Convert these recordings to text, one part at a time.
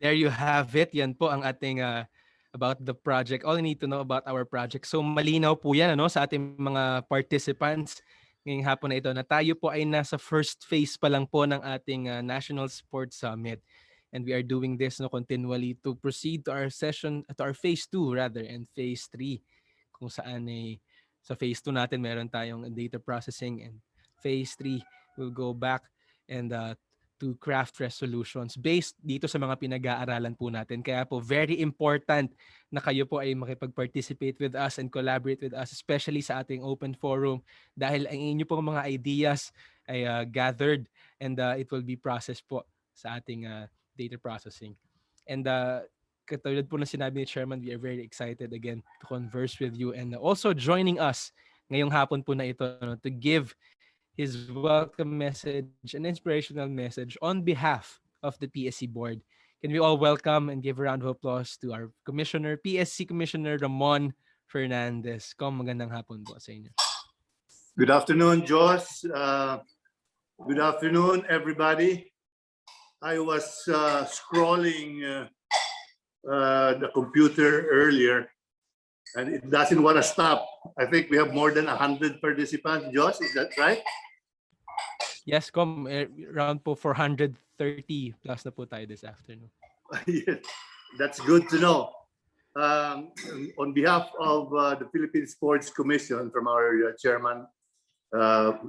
there you have it. Yan po ang ating about the project. All you need to know about our project. So malinaw po yan sa ating mga participants ngayong hapon na ito na tayo po ay nasa first phase pa lang po ng ating National Sports Summit. And we are doing this continually to proceed to our phase 2 rather, and phase 3 kung saan sa phase 2 natin meron tayong data processing, and phase 3 will go back and to craft resolutions based dito sa mga pinag-aaralan po natin. Kaya po very important na kayo po ay makipag-participate with us and collaborate with us, especially sa ating open forum, dahil ang inyo pong mga ideas ay gathered and it will be processed po sa ating data processing. And katulad po na sinabi ni Chairman, we are very excited again to converse with you and also joining us ngayong hapon po na ito to give his welcome message, an inspirational message on behalf of the PSC board. Can we all welcome and give a round of applause to our Commissioner, PSC Commissioner Ramon Fernandez. Magandang hapon po sa inyo. Good afternoon, Josh. Good afternoon, everybody. I was scrolling the computer earlier, and it doesn't want to stop. I think we have more than 100 participants. Josh, is that right? Yes, around po 430 plus na po tayo this afternoon. Yes, that's good to know. On behalf of the Philippine Sports Commission, from our chairman,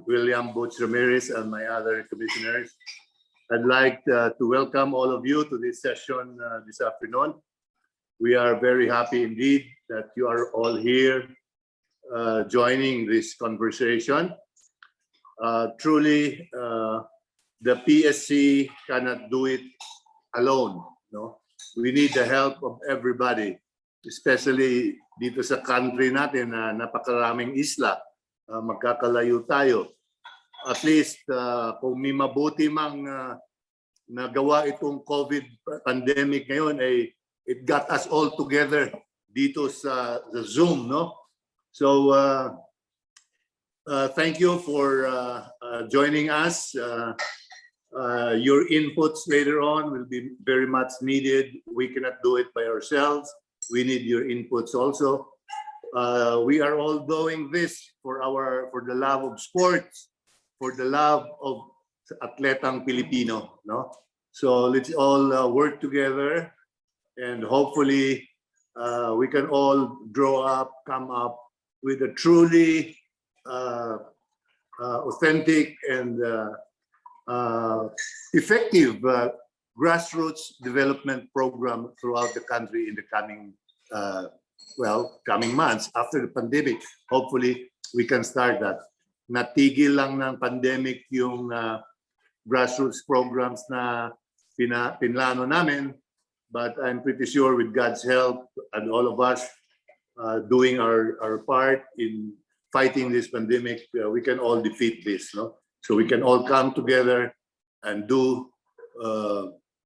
William Butch Ramirez, and my other commissioners, I'd like to welcome all of you to this session this afternoon. We are very happy indeed that you are all here joining this conversation. Truly, the PSC cannot do it alone. No, we need the help of everybody, especially dito sa country natin na napakaraming isla, magkakalayo tayo. At least kung may mabuti mang nagawa itong COVID pandemic ngayon, ay it got us all together dito sa Zoom, no? So thank you for joining us. Your inputs later on will be very much needed. We cannot do it by ourselves. We need your inputs also. We are all doing this for the love of sports, for the love of atletang Pilipino, no? So let's all work together, and hopefully we can all come up with a truly authentic and effective grassroots development program throughout the country in the coming months after the pandemic. Hopefully, we can start that. Natigil lang ng pandemic yung grassroots programs na pinlano namin, but I'm pretty sure with God's help and all of us doing our part in fighting this pandemic, we can all defeat this, no? So we can all come together and do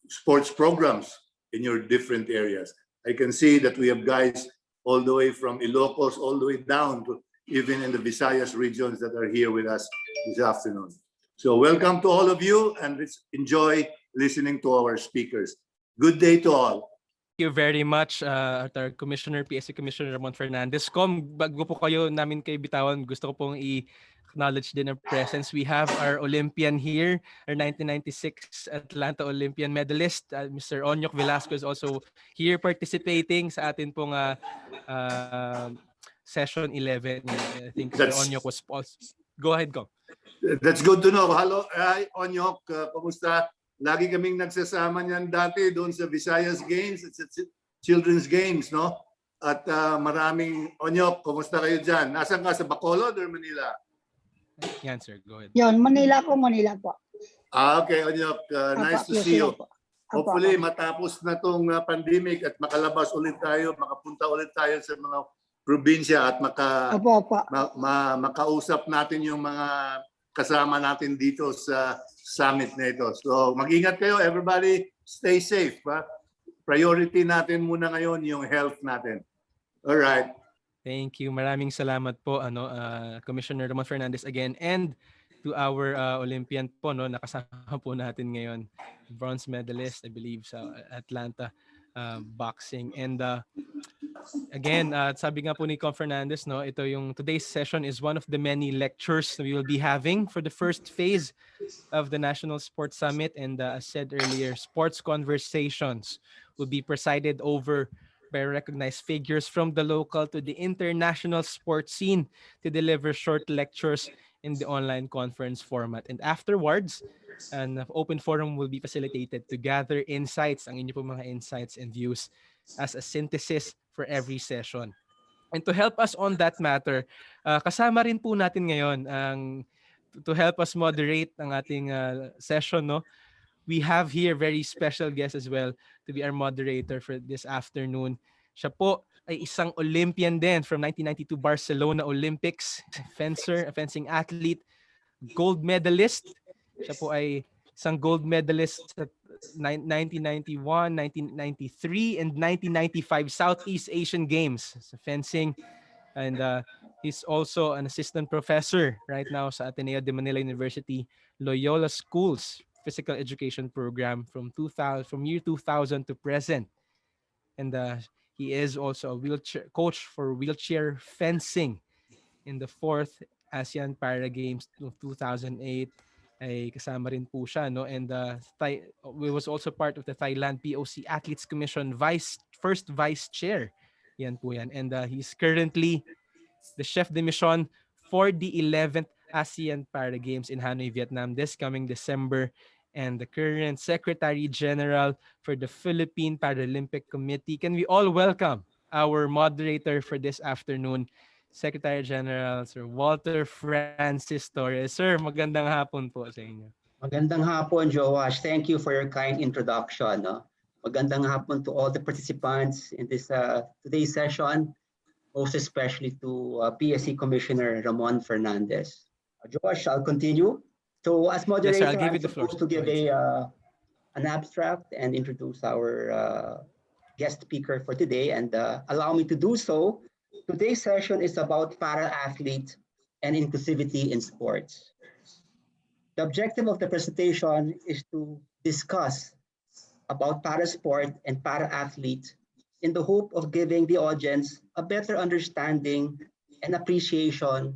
sports programs in your different areas. I can see that we have guys all the way from Ilocos all the way down to even in the Visayas regions that are here with us this afternoon. So welcome to all of you, and let's enjoy listening to our speakers. Good day to all. Thank you very much, our Commissioner, PSC Commissioner Ramon Fernandez. Bago po kayo namin kay bitawan, gusto ko pong acknowledge din ang presence. We have our Olympian here, our 1996 Atlanta Olympian medalist, Mr. Onyok Velasco is also here participating sa atin pong session 11. I think Mr. Onyok was paused. Go ahead, go. That's good to know. Hello, hi Onyok, kumusta? Lagi kaming nagsasama niyan dati doon sa Visayas Games at sa Children's Games, no? At maraming, Onyok, kumusta kayo dyan? Nasaan ka? Sa Bacolod or Manila? Yan, sir. Go ahead. Yun, Manila po. Okay, Onyok. Nice to see you. Hopefully, matapos na tong pandemic at makalabas ulit tayo, makapunta ulit tayo sa mga probinsya at makausap natin yung mga kasama natin dito sa summit na ito. So mag-ingat kayo, everybody. Stay safe. Priority natin muna ngayon yung health natin. All right. Thank you. Maraming salamat po, Commissioner Ramon Fernandez again, and to our Olympian po, nakasama po natin ngayon, bronze medalist, I believe, sa Atlanta boxing. And again, sabi nga po ni Con Fernandez, no, ito yung today's session is one of the many lectures we will be having for the first phase of the National Sports Summit. And as said earlier, sports conversations will be presided over by recognized figures from the local to the international sports scene to deliver short lectures in the online conference format. And afterwards, an open forum will be facilitated to gather insights, ang inyo po mga insights and views as a synthesis for every session. And to help us on that matter, kasama rin po natin ngayon ang to help us moderate ang ating session, no? We have here very special guest as well to be our moderator for this afternoon. Siya po ay isang Olympian din from 1992 Barcelona Olympics, fencing athlete, gold medalist. Siya po ay isang gold medalist sa 1991, 1993, and 1995 Southeast Asian Games sa fencing. And he's also an assistant professor right now sa Ateneo de Manila University Loyola Schools Physical Education Program from year 2000 to present. And he is also a wheelchair coach for wheelchair fencing in the 4th ASEAN Para Games of 2008. Ay kasama rin po siya, no? And we was also part of the Thailand POC Athletes Commission first vice chair. Yan po yan. And he's currently the chef de mission for the 11th ASEAN Para Games in Hanoi, Vietnam this coming December, and the current Secretary General for the Philippine Paralympic Committee. Can we all welcome our moderator for this afternoon, Secretary General Sir Walter Francis Torres. Sir, magandang hapon po sa inyo. Magandang hapon, Joash. Thank you for your kind introduction. No? Magandang hapon to all the participants in this today's session, most especially to PSC Commissioner Ramon Fernandez. Joash, I'll continue. So as moderator, yes, sir, I'm supposed to give an abstract and introduce our guest speaker for today, and allow me to do so. Today's session is about para-athlete and inclusivity in sports. The objective of the presentation is to discuss about para-sport and para-athlete in the hope of giving the audience a better understanding and appreciation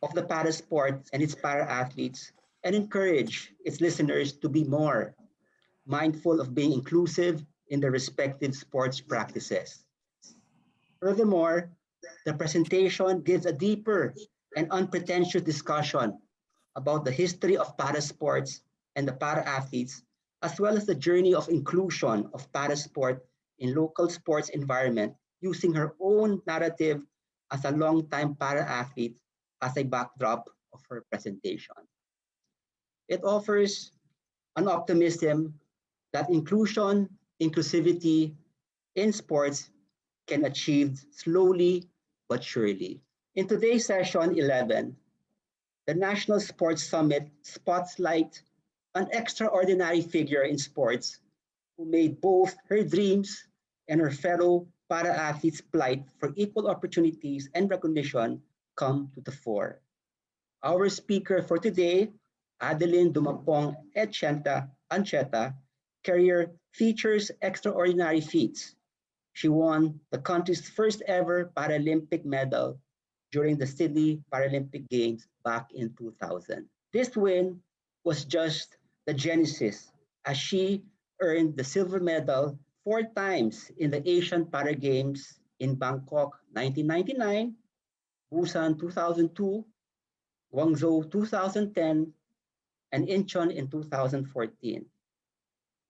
of the para-sport and its para-athletes, and encourage its listeners to be more mindful of being inclusive in their respective sports practices. Furthermore, the presentation gives a deeper and unpretentious discussion about the history of para-sports and the para-athletes, as well as the journey of inclusion of para-sport in local sports environment, using her own narrative as a long-time para-athlete as a backdrop of her presentation. It offers an optimism that inclusivity in sports can achieve slowly but surely. In today's session 11, the National Sports Summit spotlights an extraordinary figure in sports who made both her dreams and her fellow para-athletes' plight for equal opportunities and recognition come to the fore. Our speaker for today, Adeline Dumapong Ancheta, career features extraordinary feats. She won the country's first ever Paralympic medal during the Sydney Paralympic Games back in 2000. This win was just the genesis, as she earned the silver medal 4 times in the Asian Para Games in Bangkok 1999, Busan 2002, Guangzhou 2010, and Incheon in 2014.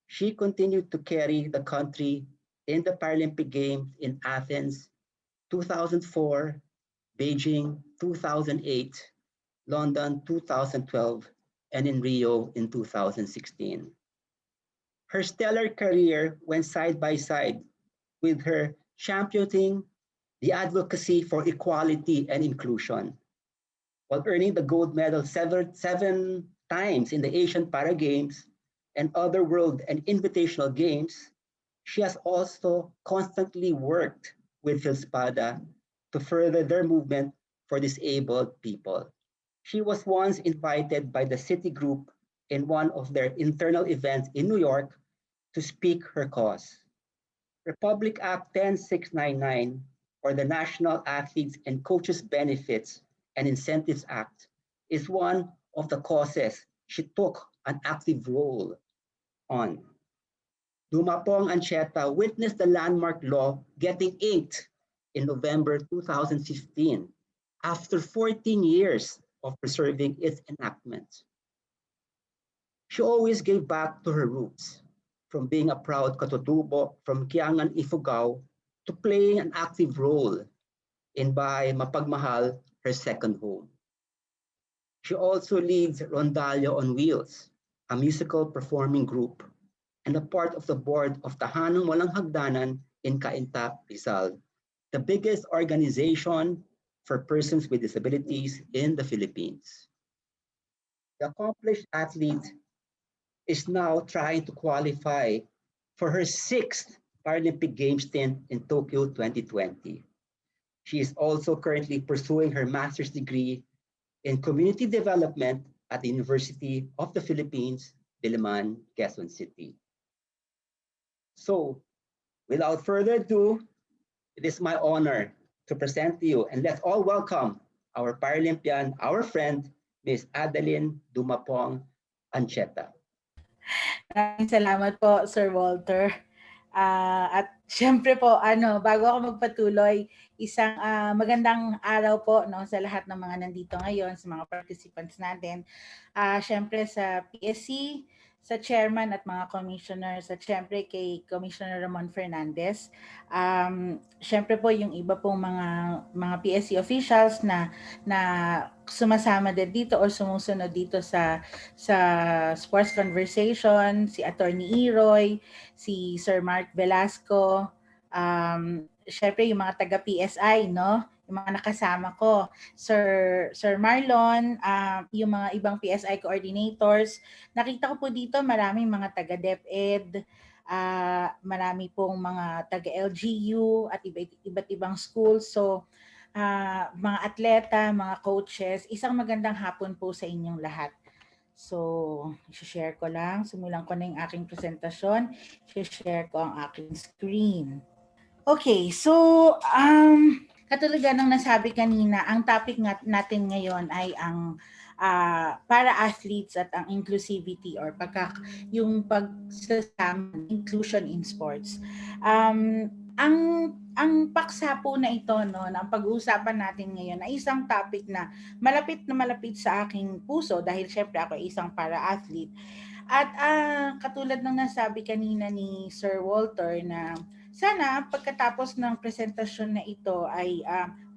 She continued to carry the country in the Paralympic Games in Athens 2004, Beijing 2008, London 2012, and in Rio in 2016. Her stellar career went side by side with her championing the advocacy for equality and inclusion. While earning the gold medal seven times in the Asian Para Games and other world and invitational games, she has also constantly worked with Philspada to further their movement for disabled people. She was once invited by the Citigroup in one of their internal events in New York to speak her cause. Republic Act 10699, or the National Athletes and Coaches Benefits and Incentives Act, is one of the causes she took an active role on. Dumapong Ancheta witnessed the landmark law getting inked in November 2015 after 14 years of preserving its enactment. She always gave back to her roots, from being a proud katutubo from Kiangan, Ifugao, to playing an active role in Bahay Mapagmahal, her second home. She also leads Rondalyo on Wheels, a musical performing group, and a part of the board of Tahanang Walang Hagdanan in Cainta, Rizal, the biggest organization for persons with disabilities in the Philippines. The accomplished athlete is now trying to qualify for her sixth Paralympic Games stint in Tokyo 2020. She is also currently pursuing her master's degree in community development at the University of the Philippines, Diliman, Quezon City. So, without further ado, it is my honor to present to you, and let's all welcome our Paralympian, our friend, Ms. Adeline Dumapong Ancheta. Maraming salamat po, Sir Walter. At syempre po, bago ako magpatuloy, isang magandang araw po, no, sa lahat ng mga nandito ngayon, sa mga participants natin. Syempre sa PSC, sa chairman at mga commissioners, at syempre kay Commissioner Ramon Fernandez. Syempre po yung iba pong mga PSC officials na sumasama din dito or sumusunod dito sa sports conversation, si Attorney Iroy, si Sir Mark Velasco, syempre yung mga taga PSI, no? Yung mga nakasama ko, Sir Marlon, yung mga ibang PSI coordinators. Nakita ko po dito maraming mga taga DepEd, marami pong mga taga LGU at iba't ibang schools. So, mga atleta, mga coaches, isang magandang hapon po sa inyong lahat. So, i-share ko lang. Simulan ko na yung aking presentasyon. I-share ko ang aking screen. Okay, so katulad ng nasabi kanina, ang topic natin ngayon ay ang para-athletes at ang inclusivity or yung pagsasama, inclusion in sports. Ang paksa po na ito, no, na ang pag-uusapan natin ngayon ay isang topic na malapit sa aking puso dahil syempre ako ay isang para-athlete. At katulad ng nasabi kanina ni Sir Walter na sana pagkatapos ng presentasyon na ito ay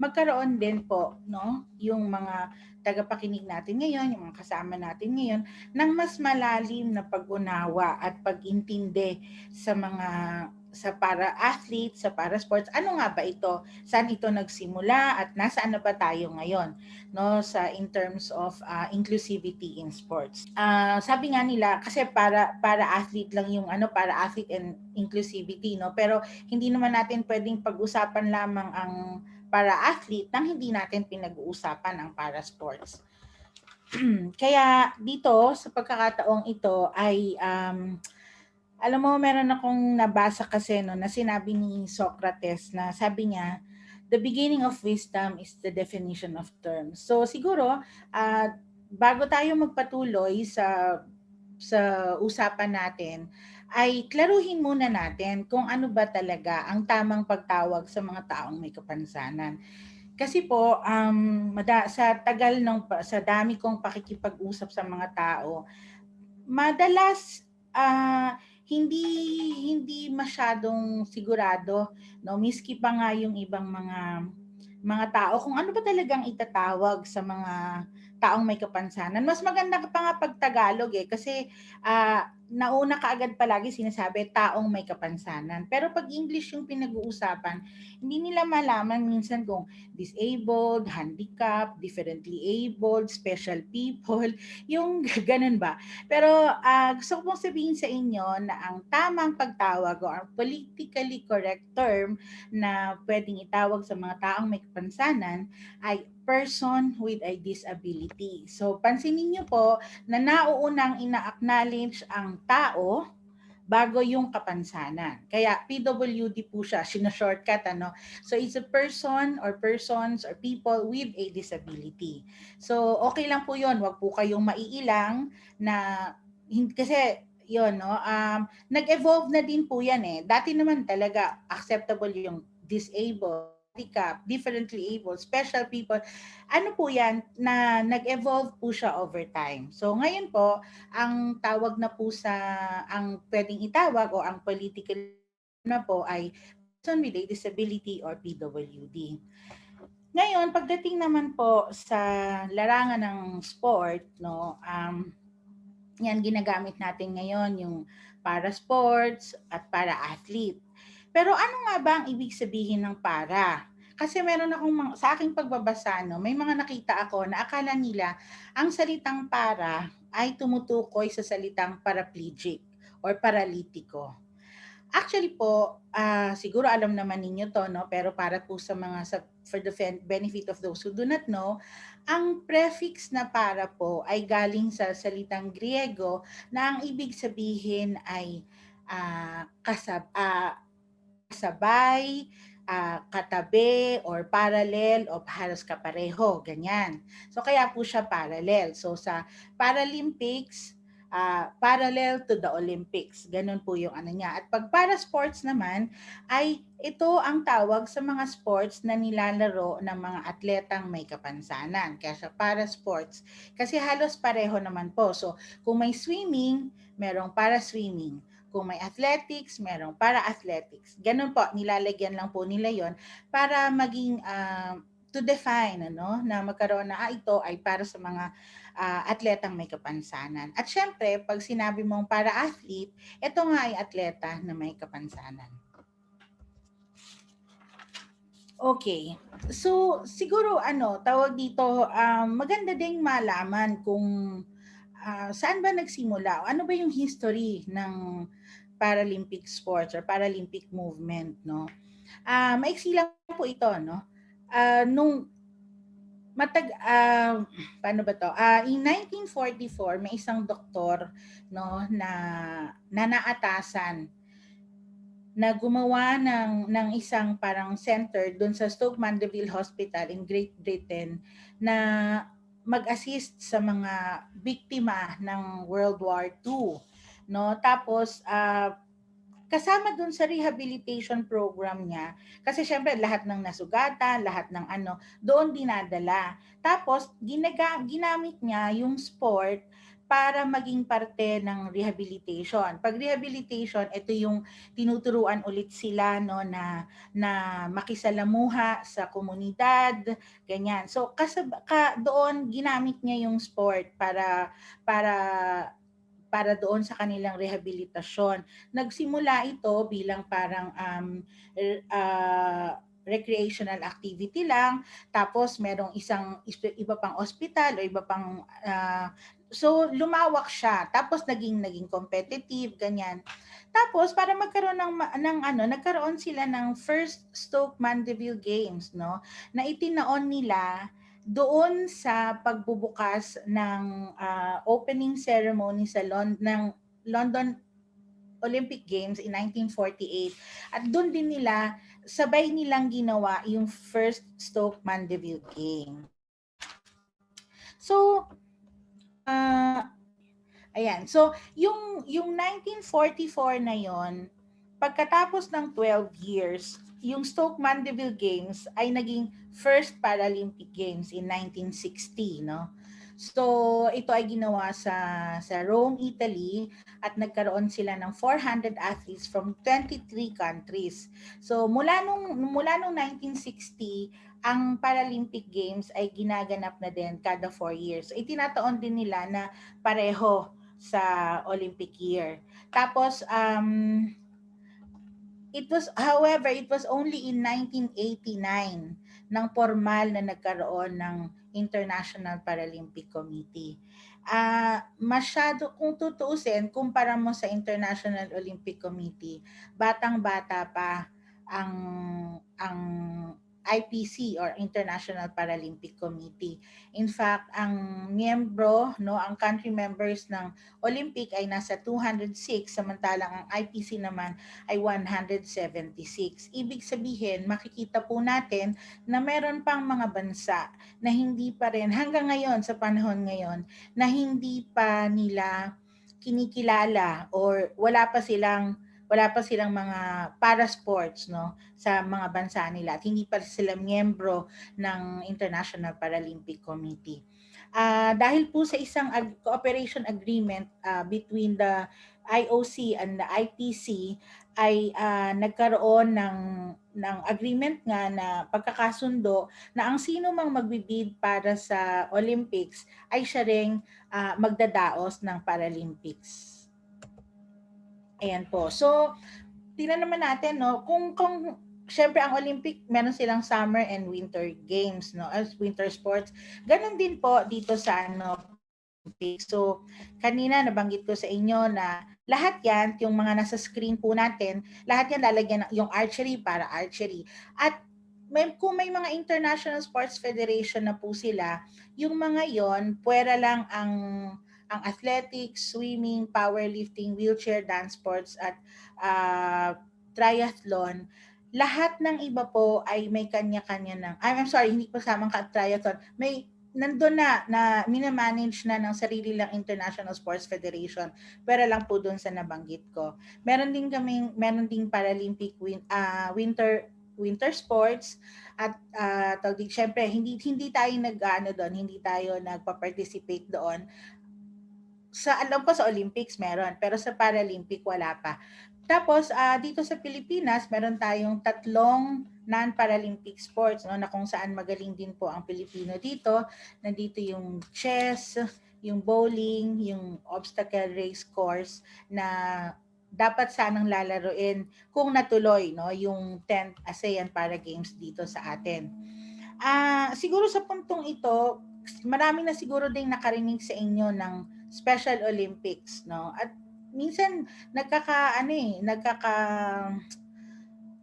magkaroon din po, no, yung mga tagapakinig natin ngayon, yung mga kasama natin ngayon, ng mas malalim na pag-unawa at pag-intindi sa para-athlete, sa para-sports. Ano nga ba ito? Saan ito nagsimula at nasaan na ba tayo ngayon, no, in terms of inclusivity in sports? Sabi nga nila kasi para-athlete lang yung para-athlete and inclusivity, no? Pero hindi naman natin pwedeng pag-usapan lamang ang para-athlete nang hindi natin pinag-uusapan ang para-sports. Kaya dito sa pagkakataong ito ay alam mo, meron akong nabasa kasi na sinabi ni Socrates na sabi niya, the beginning of wisdom is the definition of terms. So siguro, bago tayo magpatuloy sa usapan natin, ay klaruhin muna natin kung ano ba talaga ang tamang pagtawag sa mga taong may kapansanan. Kasi po, sa dami kong pakikipag-usap sa mga tao, madalas hindi masyadong sigurado, no, miski pa nga yung ibang mga tao kung ano ba talagang itatawag sa mga taong may kapansanan. Mas maganda pa nga pag Tagalog kasi nauna kaagad palagi sinasabi taong may kapansanan. Pero pag English yung pinag-uusapan, hindi nila malaman minsan kung disabled, handicapped, differently abled, special people, yung ganun ba. Pero gusto ko pong sabihin sa inyo na ang tamang pagtawag o ang politically correct term na pwedeng itawag sa mga taong may kapansanan ay person with a disability. So pansinin niyo po na nauunang ina-acknowledge ang tao bago yung kapansanan. Kaya PWD po siya, shortcut ano. So it's a person or persons or people with a disability. So okay lang po 'yon, wag po kayong maiilang na kasi yun, no? Nag-evolve na din po yan eh. Dati naman talaga acceptable yung disabled, handicap, differently able, special people. Ano po yan, na nag-evolve po siya over time. So ngayon po, ang tawag na po sa, ang pwedeng itawag o ang political na po ay person with a disability or PWD. Ngayon, pagdating naman po sa larangan ng sport, no, yan ginagamit natin ngayon, yung para sports at para athlete. Pero ano nga ba ang ibig sabihin ng para? Kasi meron akong sa aking pagbabasa, no, may mga nakita ako na akala nila ang salitang para ay tumutukoy sa salitang paraplegic or paralitiko. Actually po, siguro alam naman ninyo to, no? Pero para po sa mga, for the benefit of those who do not know, ang prefix na para po ay galing sa salitang Griego na ang ibig sabihin ay kasabay, katabi, or parallel, o halos kapareho, ganyan. So kaya po siya parallel. So sa Paralympics, parallel to the Olympics. Ganun po yung ano niya. At pag para sports naman, ay ito ang tawag sa mga sports na nilalaro ng mga atletang may kapansanan. Kaya siya para sports. Kasi halos pareho naman po. So kung may swimming, merong para swimming. Kung may athletics, merong para athletics. Ganun po, nilalagyan lang po nila yon para maging to define, ano, na magkaroon na ito ay para sa mga atletang may kapansanan. At syempre, pag sinabi mong para-athlete, ito nga ay atleta na may kapansanan. Okay. So, siguro tawag dito, maganda ding malaman kung saan ba nagsimula? Ano ba yung history ng Paralympic sports or Paralympic movement, no? Maiksi lang po ito, no? Nung paano ba to? In 1944, may isang doktor, no, na naatasan na gumawa ng isang parang center doon sa Stoke Mandeville Hospital in Great Britain na mag-assist sa mga biktima ng World War II, no? Tapos kasama dun sa rehabilitation program niya, kasi syempre lahat ng nasugatan, lahat ng doon dinadala. Tapos ginamit niya yung sport para maging parte ng rehabilitation. Pag rehabilitation, ito yung tinuturuan ulit sila, no, na makisalamuha sa komunidad, ganyan. So doon ginamit niya yung sport para doon sa kanilang rehabilitasyon. Nagsimula ito bilang parang recreational activity lang, tapos merong iba pang ospital o iba pang so lumawak siya, tapos naging competitive, ganyan. Tapos para magkaroon nagkaroon sila ng first Stoke Mandeville Games, no, na itinaon nila doon sa pagbubukas ng opening ceremony sa ng London Olympic Games in 1948. At doon din sabay nilang ginawa yung first Stoke Mandeville Game. So, ayan. So, yung 1944 na yon, pagkatapos ng 12 years, yung Stoke Mandeville Games ay naging first Paralympic Games in 1960, no? So, ito ay ginawa sa Rome, Italy, at nagkaroon sila ng 400 athletes from 23 countries. So, mula nung 1960, ang Paralympic Games ay ginaganap na din kada 4 years. So, itinataon din nila na pareho sa Olympic year. Tapos, it was only in 1989 nang formal na nagkaroon ng International Paralympic Committee. Masyado, kung tutuusin, kumpara mo sa International Olympic Committee, batang-bata pa ang IPC or International Paralympic Committee. In fact, ang miyembro, no, ang country members ng Olympic ay nasa 206, samantalang ang IPC naman ay 176. Ibig sabihin, makikita po natin na meron pang mga bansa na hindi pa rin hanggang ngayon, sa panahon ngayon, na hindi pa nila kinikilala or wala pa silang mga para sports, no, sa mga bansa nila at hindi pa sila miyembro ng International Paralympic Committee. Dahil po sa isang cooperation agreement between the IOC and the IPC ay nagkaroon ng agreement nga na pagkakasundo na ang sino mang magbibid para sa Olympics ay siya ring magdadaos ng Paralympics. Ayan po. So, tingnan naman natin, no, kung syempre ang Olympic, meron silang summer and winter games, no, as winter sports. Ganon din po dito sa Olympic. So, kanina nabanggit ko sa inyo na lahat yan, yung mga nasa screen po natin, lahat yan lalagyan yung archery para archery. At kung may mga international sports federation na po sila, yung mga yon, pwera lang ang athletics, swimming, powerlifting, wheelchair dance sports at triathlon. Lahat ng iba po ay may kanya-kanya ng, I'm sorry, hindi pa samang triathlon, may nandun na minamanage na ng sarili lang International Sports Federation, pero lang po doon sa nabanggit ko. Meron ding Paralympic winter sports at syempre hindi tayo hindi tayo nagpa-participate doon. Alam ko sa Olympics meron, pero sa Paralympic wala pa. Tapos dito sa Pilipinas, meron tayong 3 non-Paralympic sports, no, na kung saan magaling din po ang Pilipino dito. Nandito yung chess, yung bowling, yung obstacle race course na dapat sanang lalaruin kung natuloy, no, yung 10th ASEAN Para Games dito sa atin. Siguro sa puntong ito, marami na siguro ding nakarinig sa inyo ng Special Olympics, no? At minsan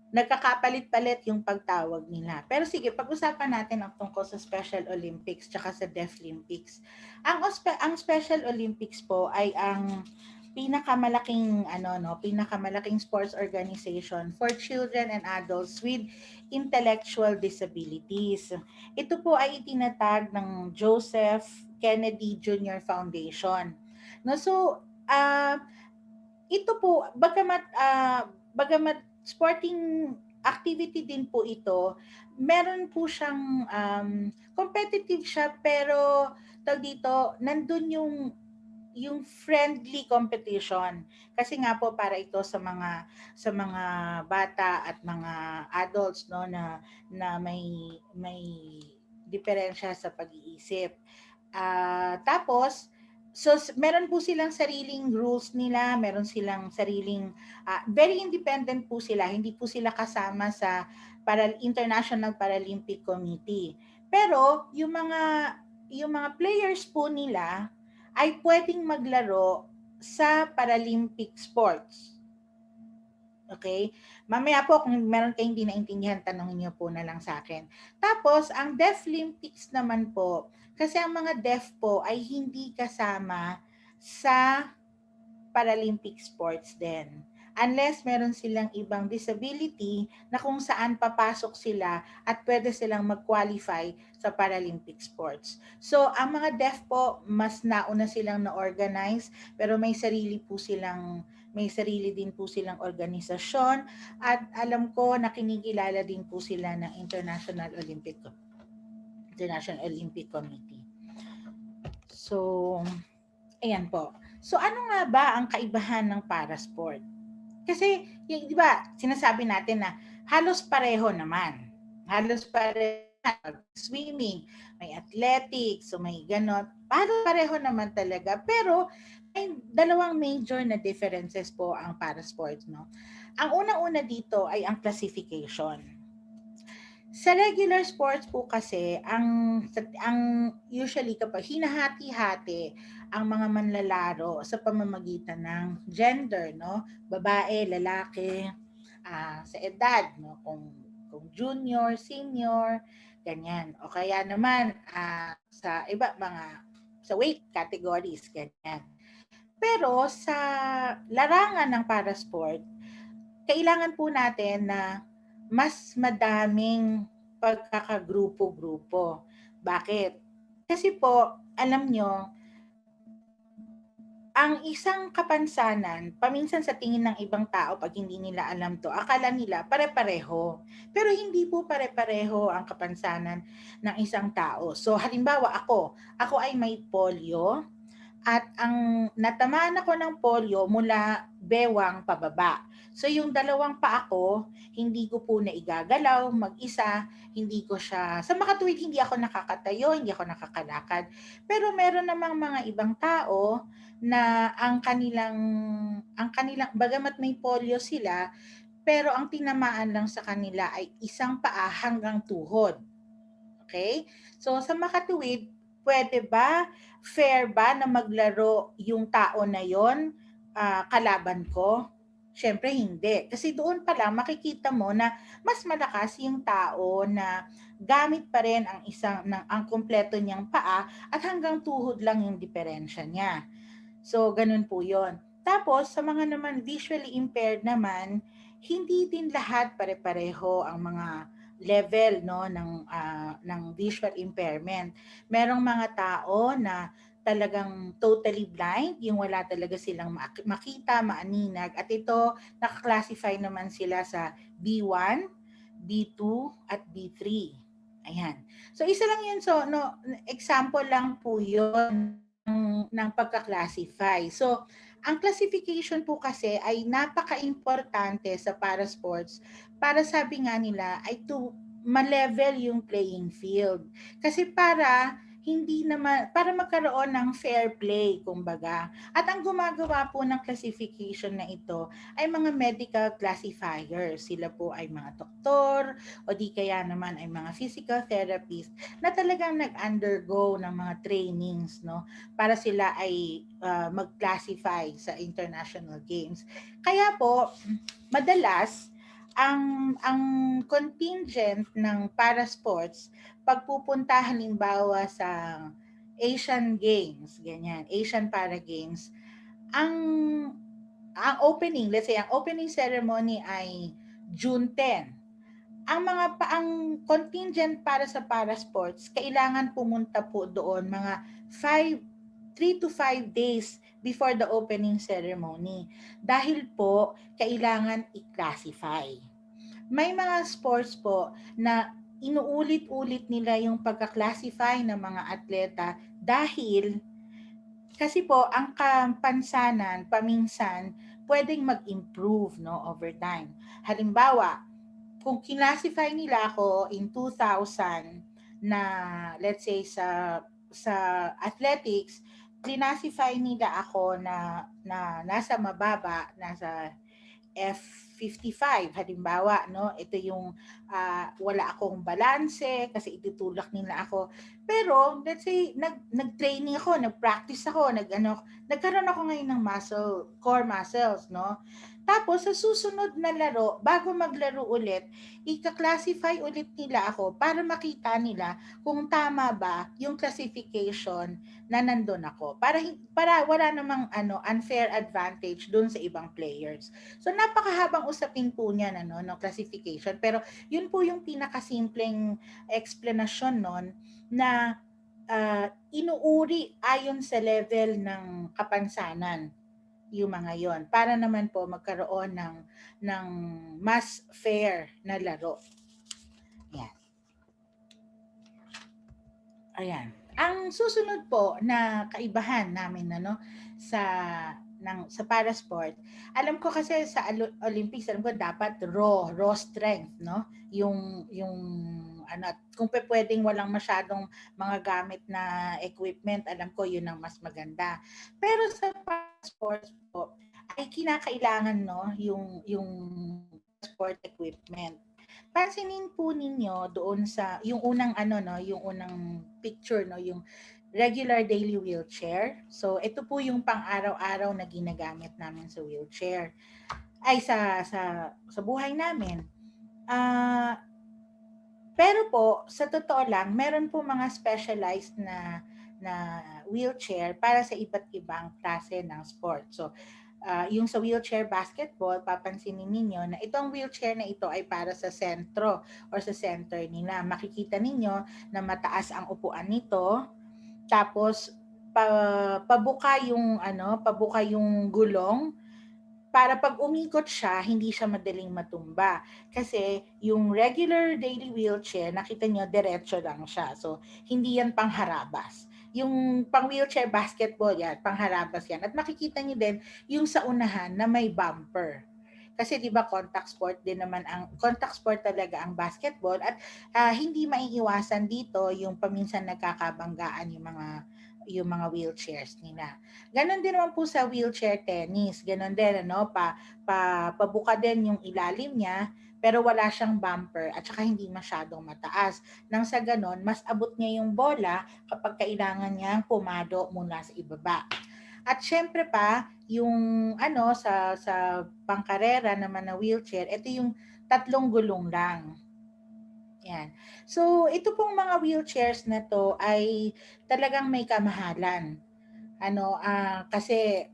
nagkakapalit-palit yung pagtawag nila. Pero sige, pag-usapan natin ang tungkol sa Special Olympics tsaka sa Deaflympics. Ang Special Olympics po ay ang pinakamalaking sports organization for children and adults with intellectual disabilities. Ito po ay itinatag ng Joseph Kennedy Jr. Foundation. No, so ito po bagamat sporting activity din po ito, meron po siyang competitive siya, pero dito nandun yung friendly competition kasi nga po para ito sa mga bata at mga adults, no, na may diferensya sa pag-iisip. Tapos meron po silang sariling rules nila, meron silang sariling very independent po sila, hindi po sila kasama sa International Paralympic Committee. Pero yung mga players po nila ay pwedeng maglaro sa Paralympic sports. Okay? Mamaya po kung meron kayong hindi naintindihan, tanongin niyo po na lang sa akin. Tapos, ang Deaflympics naman po, kasi ang mga deaf po ay hindi kasama sa Paralympic sports din. Unless meron silang ibang disability na kung saan papasok sila at pwede silang mag-qualify sa Paralympic sports. So, ang mga deaf po, mas nauna silang na-organize, pero may sarili din po silang organisasyon at alam ko na kinikilala din po sila ng International Olympic Committee. So, ayan po. So, ano nga ba ang kaibahan ng parasport? Kasi, di ba, sinasabi natin na halos pareho naman. Halos pareho. Swimming, may athletics, so may ganon. Pareho naman talaga. Pero, may 2 major na differences po ang parasports, no? Ang unang-una dito ay ang classification. Sa regular sports po kasi, ang usually kapag hinahati-hati ang mga manlalaro sa pamamagitan ng gender, no? Babae, lalaki, sa edad, no? Kung kung junior, senior, ganyan. O kaya naman sa iba sa weight categories, ganyan. Pero sa larangan ng parasport, kailangan po natin na mas madaming pagkakagrupo-grupo. Bakit? Kasi po, alam nyo, ang isang kapansanan, paminsan sa tingin ng ibang tao pag hindi nila alam to, akala nila pare-pareho. Pero hindi po pare-pareho ang kapansanan ng isang tao. So halimbawa ako ay may polio at ang natamaan ako ng polio mula bewang pababa. So yung dalawang paa ko, hindi ko po na igagalaw mag-isa, hindi ko siya, sa makatuwid hindi ako nakakatayo, hindi ako nakakalakad. Pero meron namang mga ibang tao na ang kanilang, bagamat may polio sila, pero ang tinamaan lang sa kanila ay isang paa hanggang tuhod. Okay? So sa makatuwid, pwede ba, fair ba na maglaro yung tao na yon kalaban ko? Siyempre hindi. Kasi doon pa lang makikita mo na mas malakas yung tao na gamit pa rin ang kumpleto niyang paa at hanggang tuhod lang yung diferensya niya. So, ganun po yon. Tapos, sa mga naman visually impaired naman, hindi din lahat pare-pareho ang mga level ng visual impairment. Merong mga tao na talagang totally blind, yung wala talaga silang makita, maaninag. At ito, nakaklasify naman sila sa B1, B2, at B3. Ayan. So, isa lang yun. So, example lang po yun ng pagka-classify. So, ang classification po kasi ay napaka-importante sa parasports para sabi nga nila ay to ma-level yung playing field. Kasi para magkaroon ng fair play, kumbaga. At ang gumagawa po ng classification na ito ay mga medical classifiers. Sila po ay mga doktor o di kaya naman ay mga physical therapists na talagang nag-undergo ng mga trainings, no, para sila ay mag-classify sa international games. Kaya po, madalas, ang contingent ng parasports pagpupunta halimbawa sa Asian Games, ganyan, Asian Para Games, ang opening, let's say, ang opening ceremony ay June 10. Ang contingent para sa parasports, kailangan pumunta po doon mga 3 to 5 days before the opening ceremony. Dahil po, kailangan i-classify. May mga sports po na inuulit-ulit nila yung pagka-classify ng mga atleta dahil kasi po ang kapansanan paminsan pwedeng mag-improve, no, over time. Halimbawa, kung kinlassify nila ako in 2000 na let's say sa athletics, classify nila ako na nasa mababa, nasa F55 halimbawa, no, ito yung wala akong balanse kasi itutulak nila ako, pero let's say nag-training ako, nag-practice ako, nagkaroon ako ngayon ng core muscles, no. Tapos sa susunod na laro, bago maglaro ulit, ika-classify ulit nila ako para makita nila kung tama ba yung classification na nandun ako, para wala namang unfair advantage dun sa ibang players. So napakahabang usapin po niyan, no, classification, pero yun po yung pinakasimpleng explanation nun na inuuri ayon sa level ng kapansanan yung mga yon para naman po magkaroon ng mas fair na laro. Yan. Ayan. Ang susunod po na kaibahan namin sa parasport, alam ko kasi sa Olympics, alam ko dapat raw strength, no? Yung kung pwedeng walang masyadong mga gamit na equipment, alam ko yun ang mas maganda. Pero sa parasports po ay kinakailangan, no, yung sport equipment. Pansinin po ninyo doon sa yung unang yung unang picture, no, yung regular daily wheelchair. So ito po yung pang-araw-araw na ginagamit namin sa wheelchair. Ay sa buhay namin. Pero po, sa totoo lang, meron po mga specialized na wheelchair para sa iba't ibang klase ng sport. So, yung sa wheelchair basketball, papansinin ninyo na itong wheelchair na ito ay para sa sentro or sa center nila. Makikita ninyo na mataas ang upuan nito, tapos pabuka yung gulong para pag umikot siya, hindi siya madaling matumba. Kasi yung regular daily wheelchair, nakita nyo, diretso lang siya. So, hindi yan pangharabas. Yung pang wheelchair basketball yan, pangharabas yan. At makikita nyo din yung sa unahan na may bumper. Kasi 'di ba contact sport din naman, ang contact sport talaga ang basketball, at hindi maiiwasan dito yung paminsan nagkakabanggaan yung mga wheelchairs nila. Ganon din naman po sa wheelchair tennis. Ganon din, pabuka din yung ilalim niya, pero wala siyang bumper at saka hindi masyadong mataas. Nang sa ganon, mas abot niya yung bola kapag kailangan niyang pumado mula sa ibaba. At syempre pa, yung sa pangkarera naman na wheelchair, ito yung 3 gulong lang. Yan. So, ito pong mga wheelchairs na to ay talagang may kamahalan. Kasi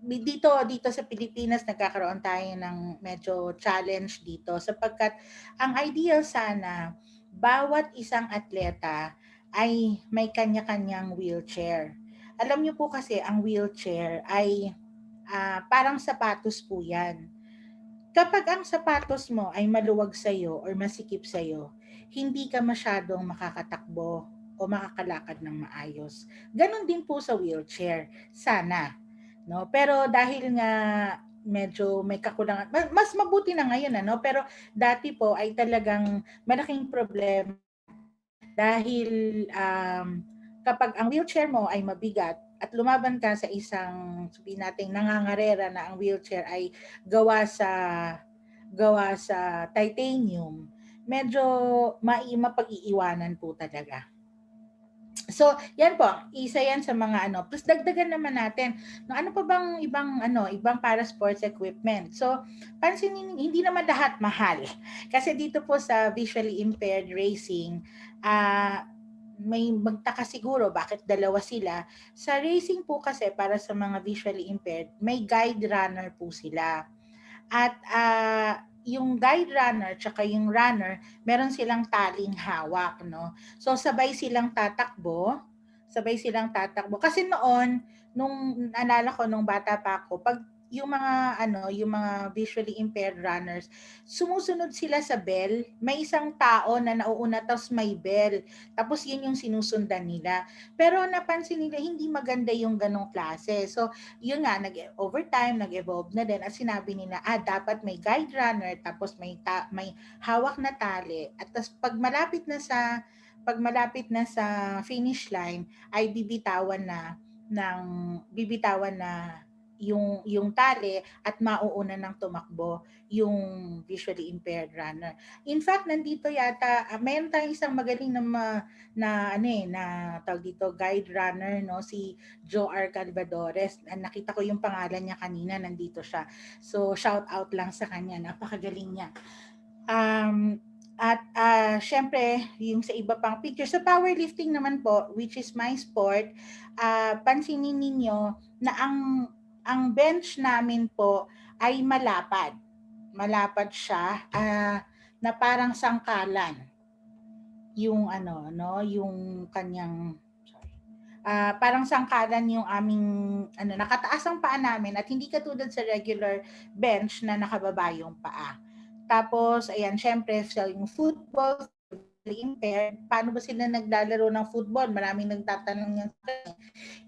dito sa Pilipinas nagkakaroon tayo ng medyo challenge dito, sapagkat ang ideal sana bawat isang atleta ay may kanya-kanyang wheelchair. Alam niyo po kasi ang wheelchair ay parang sapatos po yan. Kapag ang sapatos mo ay maluwag sa'yo or masikip sa'yo, hindi ka masyadong makakatakbo o makakalakad ng maayos. Ganon din po sa wheelchair, sana. No? Pero dahil nga medyo may kakulangan, mas mabuti na ngayon, pero dati po ay talagang malaking problema dahil kapag ang wheelchair mo ay mabigat at lumaban ka sa isang, sabihin natin, nangangarera na ang wheelchair ay gawa sa titanium, medyo mapag-iiwanan po talaga. So, yan po, isa yan sa mga Plus dagdagan naman natin, ano pa bang ibang para sports equipment. So, pansinin, hindi naman lahat mahal. Kasi dito po sa visually impaired racing, may magtaka siguro bakit dalawa sila. Sa racing po kasi, para sa mga visually impaired, may guide runner po sila. At yung guide runner tsaka yung runner, meron silang taling hawak, no? So sabay silang tatakbo. Kasi noon, nung naalala ko nung bata pa ako, pag yung mga visually impaired runners, sumusunod sila sa bell. May isang tao na nauuna, tapos may bell. Tapos yun yung sinusundan nila. Pero napansin nila, hindi maganda yung ganong klase. So, yun nga, over time, nag-evolve na din, at sinabi nila, dapat may guide runner, tapos may hawak na tali, at tapos pag malapit na sa finish line, ay bibitawan na yung tali, at mauuna ng tumakbo yung visually impaired runner. In fact, nandito yata, mayroon tayong isang magaling na tawag dito, guide runner, no, si Joe Calvadores. Nakita ko yung pangalan niya kanina, nandito siya. So, shout out lang sa kanya, napakagaling niya. At syempre, yung sa iba pang picture, sa powerlifting naman po, which is my sport, pansinin ninyo na ang bench namin po ay malapad. Malapad siya, na parang sangkalan. Yung yung kanyang parang sangkalan yung aming nakataas ang paa namin, at hindi katulad sa regular bench na nakababa yung paa. Tapos ayan, syempre sa yung football impaired, paano ba sila naglalaro ng football? Maraming nagtatanong yan.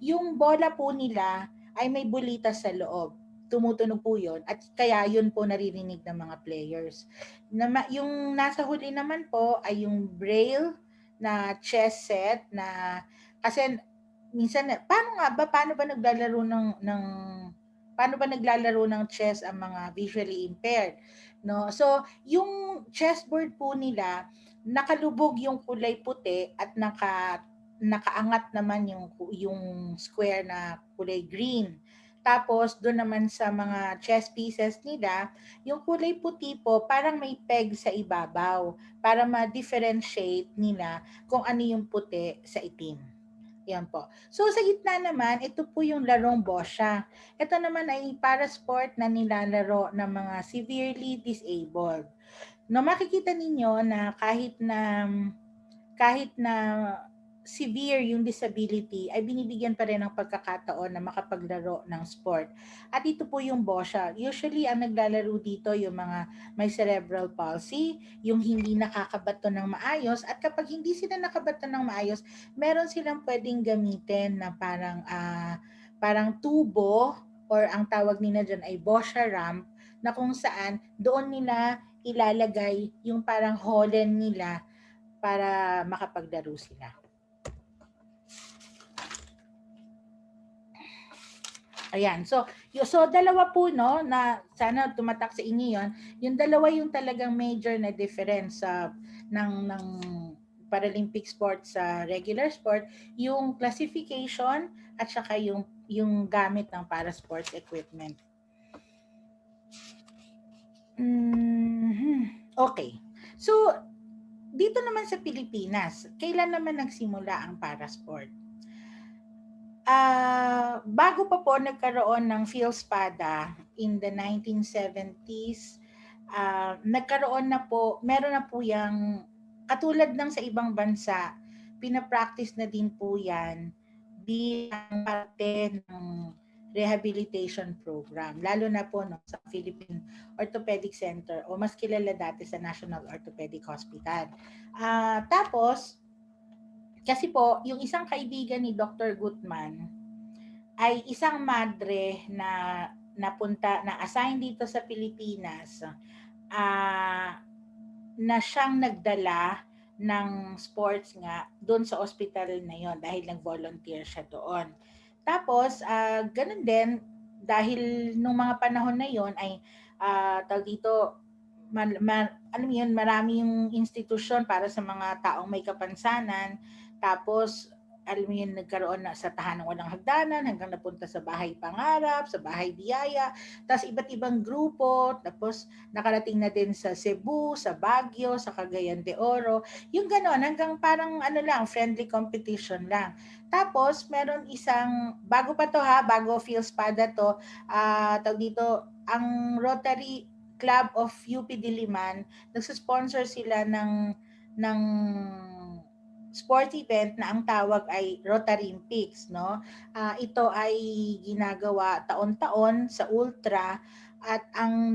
Yung bola po nila ay may bulitas sa loob. Tumutunog po yun, at kaya yun po naririnig ng mga players. Yung nasa huli naman po ay yung braille na chess set, na kasi minsan paano ba naglalaro ng chess ang mga visually impaired, no? So yung chessboard po nila, nakalubog yung kulay puti, at nakaangat naman yung square na kulay green. Tapos doon naman sa mga chess pieces nila, yung kulay puti po parang may peg sa ibabaw para ma-differentiate nila kung ano yung puti sa itim. Yan po. So sa gitna naman, ito po yung larong bosya. Ito naman ay para sport na nilalaro ng mga severely disabled. No, makikita ninyo na kahit na severe yung disability ay binibigyan pa rin ng pagkakataon na makapaglaro ng sport. At ito po yung bosya. Usually ang naglalaro dito yung mga may cerebral palsy, yung hindi nakakabato ng maayos, at kapag hindi sila nakabato ng maayos, meron silang pwedeng gamitin na parang tubo, or ang tawag nila dyan ay bosya ramp, na kung saan doon nila ilalagay yung parang holen nila para makapaglaro sila. Ayan. So dalawa po, no, na sana tumatak sa inyo 'yon. Yung dalawa yung talagang major na difference ng Paralympic sport sa regular sport, yung classification at saka yung gamit ng para sports equipment. Okay. So dito naman sa Pilipinas, kailan naman nagsimula ang para sport? Bago pa po nagkaroon ng PhilSpada in the 1970s, nagkaroon na po, meron na po yung, katulad ng sa ibang bansa, pinapractice na din po yan bilang parte ng rehabilitation program, lalo na po no, sa Philippine Orthopedic Center o mas kilala dati sa National Orthopedic Hospital. Tapos, kasi po, yung isang kaibigan ni Dr. Gutman ay isang madre na assign dito sa Pilipinas, na siyang nagdala ng sports nga doon sa hospital na yon dahil nag-volunteer siya doon. Tapos, ganun din, dahil nung mga panahon na yon ay, tawag dito, alam mo yun, maraming institusyon para sa mga taong may kapansanan. Tapos, alam mo yun, nagkaroon na sa tahanang walang hagdanan hanggang napunta sa bahay pangarap, sa bahay biyaya, tapos iba't ibang grupo, tapos nakarating na din sa Cebu, sa Baguio, sa Cagayan de Oro, yung gano'n, hanggang parang friendly competition lang. Tapos, meron isang, bago pa to ha, bago PhilSpada to, tawag dito, ang Rotary Club of UP Diliman, nagsusponsor sila ng sport event na ang tawag ay Rotarympics, no? Ito ay ginagawa taon-taon sa Ultra, at ang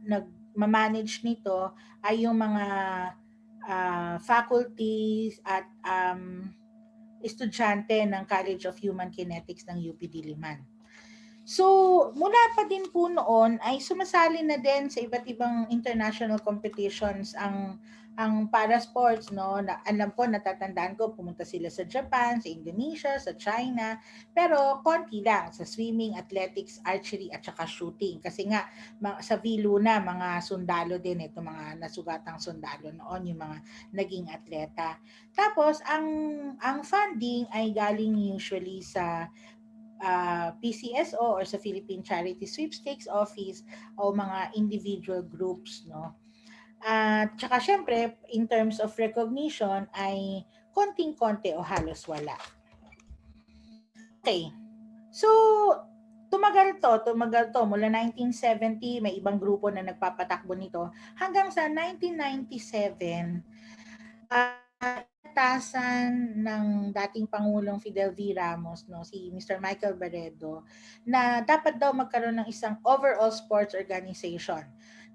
nagmamanage nito ay yung mga faculties at estudyante ng College of Human Kinetics ng UP Diliman. So, mula pa din po noon ay sumasali na din sa iba't ibang international competitions ang para sports, no. Alam ko, natatandaan ko, pumunta sila sa Japan, sa Indonesia, sa China, pero konti lang sa swimming, athletics, archery at saka shooting. Kasi nga sa Viluna, mga sundalo din ito, mga nasugatang sundalo noon, yung mga naging atleta. Tapos ang funding ay galing usually sa PCSO or sa Philippine Charity Sweepstakes Office o mga individual groups, no. At saka syempre, in terms of recognition ay konting-konti o halos wala. Okay. So, tumagal to mula 1970, may ibang grupo na nagpapatakbo nito hanggang sa 1997, tasan ng dating Pangulong Fidel V. Ramos, no, si Mr. Michael Barredo, na dapat daw magkaroon ng isang overall sports organization,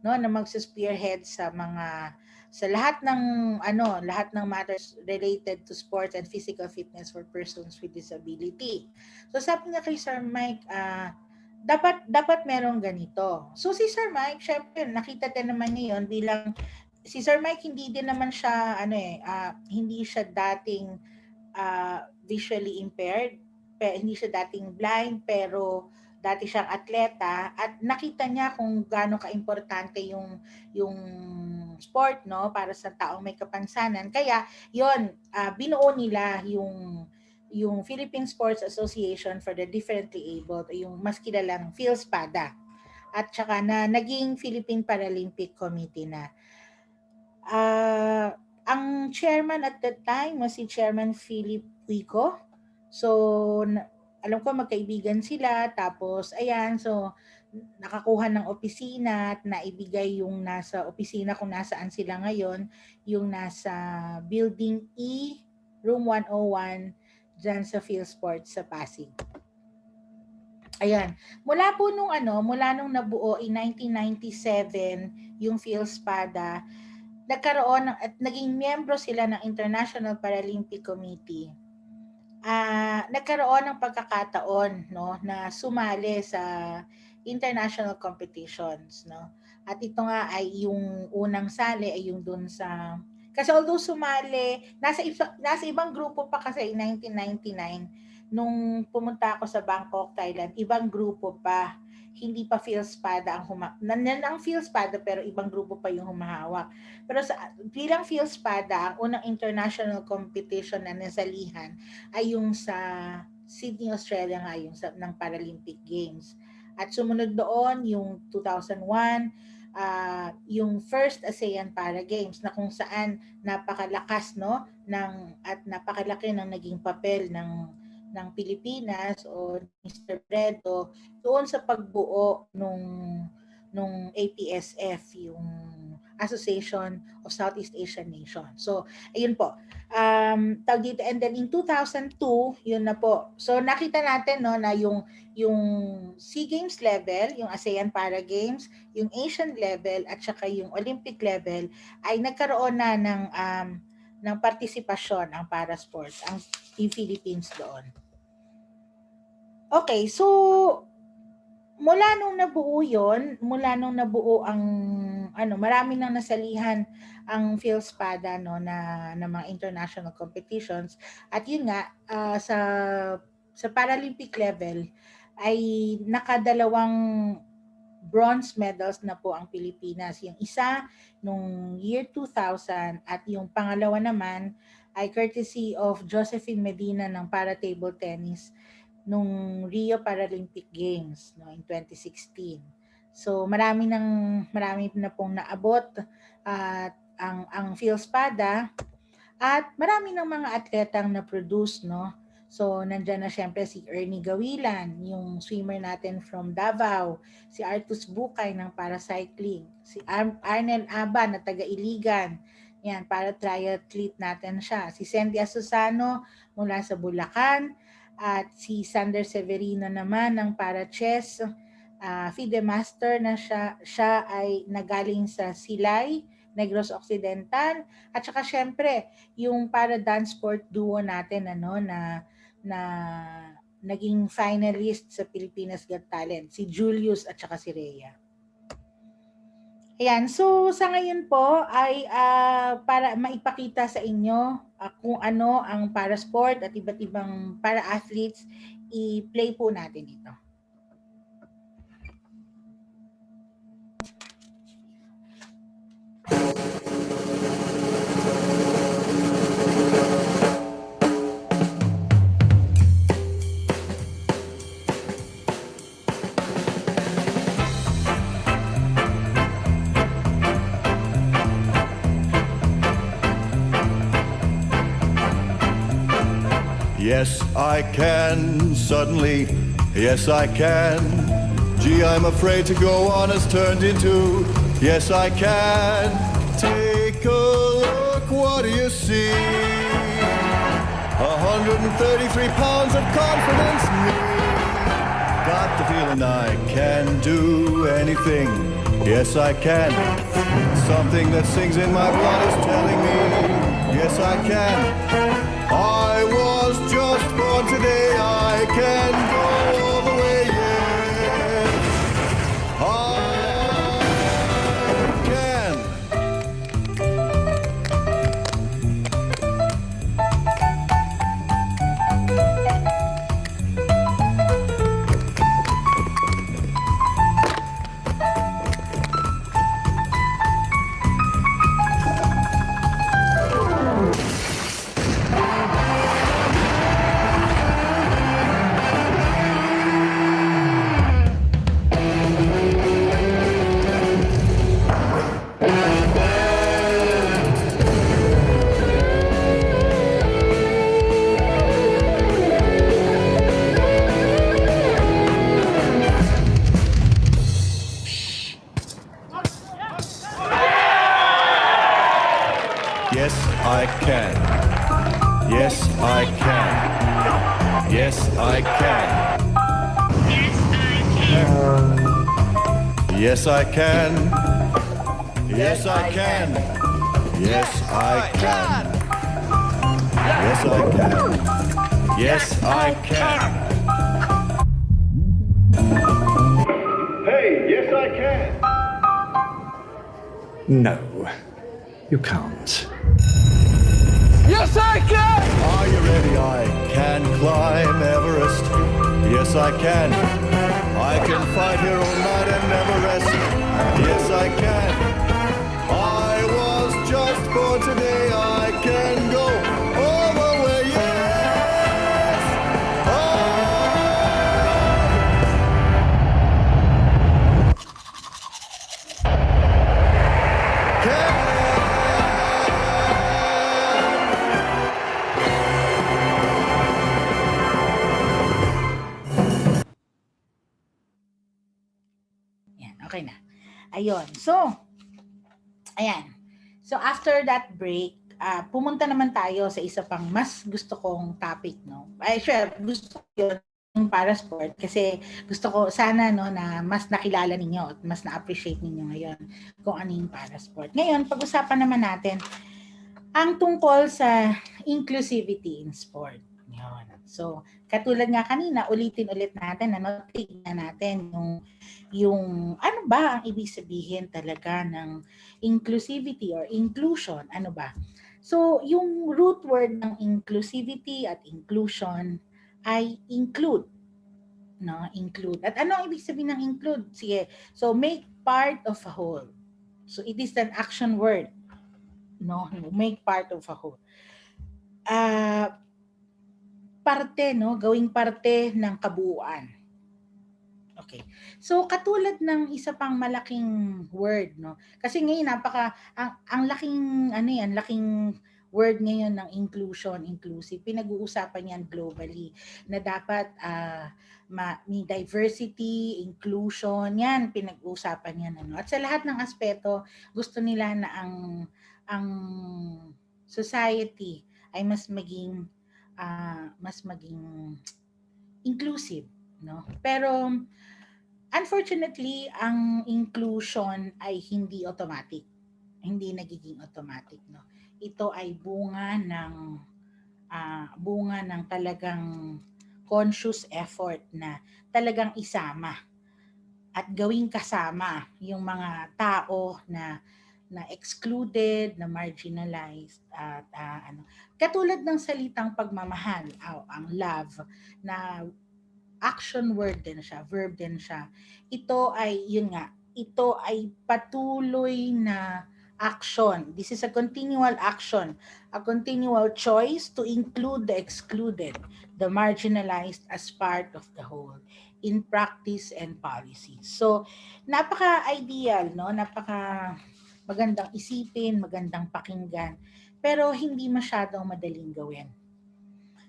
no, na magsa-spearhead sa lahat ng matters related to sports and physical fitness for persons with disability. So sabi niya kay Sir Mike, dapat merong ganito. So si Sir Mike, syempre nakita din naman niya yun bilang si Sir Mike, hindi din naman siya hindi siya dating visually impaired, hindi siya dating blind, pero dati siyang atleta, at nakita niya kung gaano kaimportante yung sport, no, para sa taong may kapansanan. Kaya yon, binuo nila yung Philippine Sports Association for the Differently Abled, o yung mas kilalang PhilSPADA, at saka na naging Philippine Paralympic Committee na. Ang chairman at that time was si Chairman Philip Wico. So, alam ko magkaibigan sila, tapos ayan, so nakakuha ng opisina at naibigay yung nasa opisina kung nasaan sila ngayon, yung nasa Building E, Room 101, dyan sa PhilSports sa Pasig. Ayan. Mula nung nabuo in 1997 yung PhilSPADA, nagkaroon at naging miyembro sila ng International Paralympic Committee. Nagkaroon ng pagkakataon, no, na sumali sa international competitions, no. At ito nga ay yung unang sali ay yung dun sa, kasi although sumali, nasa ibang grupo pa kasi in 1999 nung pumunta ako sa Bangkok, Thailand, ibang grupo pa. Hindi pa PhilSPADA ang PhilSPADA, pero ibang grupo pa yung humahawak. Pero bilang PhilSPADA, ang unang international competition na nasalihan ay yung sa Sydney, Australia nga, yung ng Paralympic Games. At sumunod doon yung 2001, yung first ASEAN Para Games, na kung saan napakalakas, no, at napakalaki ng naging papel ng Pilipinas o Mr. Bredo doon sa pagbuo nung APSF, yung Association of Southeast Asian Nations. So, ayun po. Tawag dito, and then in 2002, yun na po. So, nakita natin, no, na yung SEA Games level, yung ASEAN Para Games, yung Asian level, at saka yung Olympic level ay nagkaroon na ng partisipasyon ang para sports, ang Team Philippines doon. Okay, so mula nung nabuo ang marami nang nasalihan ang PhilSPADA, no, na mga international competitions, at yun nga sa Paralympic level ay nakadalawang bronze medals na po ang Pilipinas. Yung isa nung year 2000 at yung pangalawa naman ay courtesy of Josephine Medina ng para table tennis nung Rio Paralympic Games, no, in 2016. So marami na pong naabot at ang PhilSPADA, at marami ng mga atletang na-produce, no. So nandiyan na syempre si Ernie Gawilan, yung swimmer natin from Davao, si Artus Bukay ng paracycling, si Arnel Aba na taga Iligan, yan, para triathlete natin siya, si Sandy Asusano mula sa Bulacan, at si Sander Severino naman ng para chess, FIDE Master na siya ay nagaling sa Silay, Negros Occidental, at saka syempre yung para dance sport duo natin na naging finalist sa Pilipinas Got Talent, si Julius at saka si Rhea. Ayan, so sa ngayon po ay para maipakita sa inyo kung ano ang para sport at iba't ibang para athletes, i-play po natin ito. Yes, I can, suddenly, yes, I can. Gee, I'm afraid to go on has turned into, yes, I can. Take a look, what do you see? 133 pounds of confidence in me. Got the feeling I can do anything, yes, I can. Something that sings in my blood is telling me, yes, I can. I was just born today, I can go all the way, yes, I can. I can. Yes, I can. Yes, I can. Yes, I can. Yes, I can. Yes, I can. Yes, I can. Yes, I can. Hey, yes, I can. No, you can't. Yes, I can! Are you ready? I can climb Everest. Yes, I can. I can fight here all night and never rest. Yes, I can. I was just born today. I can go all the way. Yes! Yan, okay na. Ayun. So, ayan. So, after that break, pumunta naman tayo sa isa pang mas gusto kong topic, no? Ay, sure, gusto ko yun yung para sport kasi gusto ko sana no na mas nakilala ninyo at mas na-appreciate ninyo ngayon kung ano yung para sport. Ngayon, pag-usapan naman natin ang tungkol sa inclusivity in sport. Yun. So, katulad nga kanina, ulitin ulit natin, tignan natin yung ano ba ang ibig sabihin talaga ng inclusivity or inclusion, ano ba? So, yung root word ng inclusivity at inclusion ay include, no? Include. At ano ang ibig sabihin ng include? Sige. So, make part of a whole. So, it is an action word, no? Make part of a whole. Parte, no? Gawing parte ng kabuuan. Okay. So katulad ng isa pang malaking word, no? Kasi ngayon ang laking ano yan, laking word ngayon ng inclusion, inclusive. Pinag-uusapan yan globally na dapat may diversity, inclusion, yan pinag-uusapan yan ano. At sa lahat ng aspeto, gusto nila na ang society ay mas maging inclusive, no? Pero unfortunately, ang inclusion ay hindi automatic. Hindi nagiging automatic, no? Ito ay bunga ng talagang conscious effort na talagang isama at gawing kasama yung mga tao na excluded, na marginalized at katulad ng salitang pagmamahal, ang love na action word din siya, verb din siya. Ito ay, yun nga, ito ay patuloy na action. This is a continual action, a continual choice to include the excluded, the marginalized as part of the whole in practice and policy. So, napaka-ideal, no? Magandang isipin, magandang pakinggan, pero hindi masyadong madaling gawin.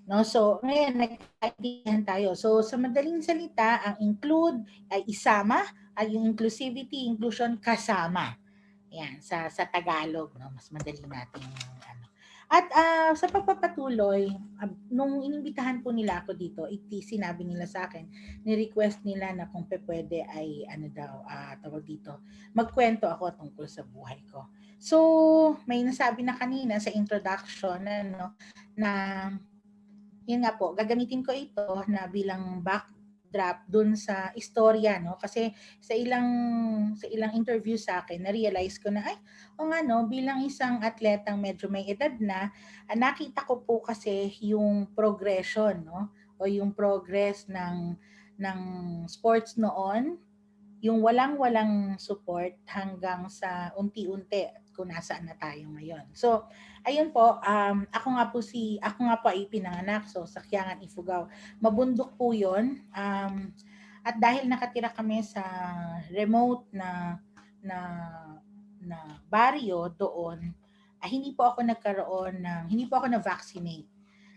No, so ngayon nagkakaintindihan tayo. So sa madaling salita, ang include ay isama, ay yung inclusivity, inclusion kasama. Yan sa Tagalog, no, mas madali natin ano. At sa pagpapatuloy, nung inimbitahan po nila ako dito, sinabi nila sa akin, ni-request nila na kung pwede ay tawag dito, magkwento ako tungkol sa buhay ko. So, may nasabi na kanina sa introduction na yun nga po, gagamitin ko ito na bilang backdrop dun sa istorya, no? Kasi sa ilang interview sa akin, na-realize ko na, bilang isang atletang medyo may edad na, nakita ko po kasi yung progression, no? O yung progress ng sports noon, yung walang support hanggang sa unti-unti kung nasaan na tayo ngayon. So, ayun po, ako nga po ay pinanganak sa Kiangan, Ifugao. Mabundok po 'yon. At dahil nakatira kami sa remote na baryo doon, hindi po ako na-vaccinate.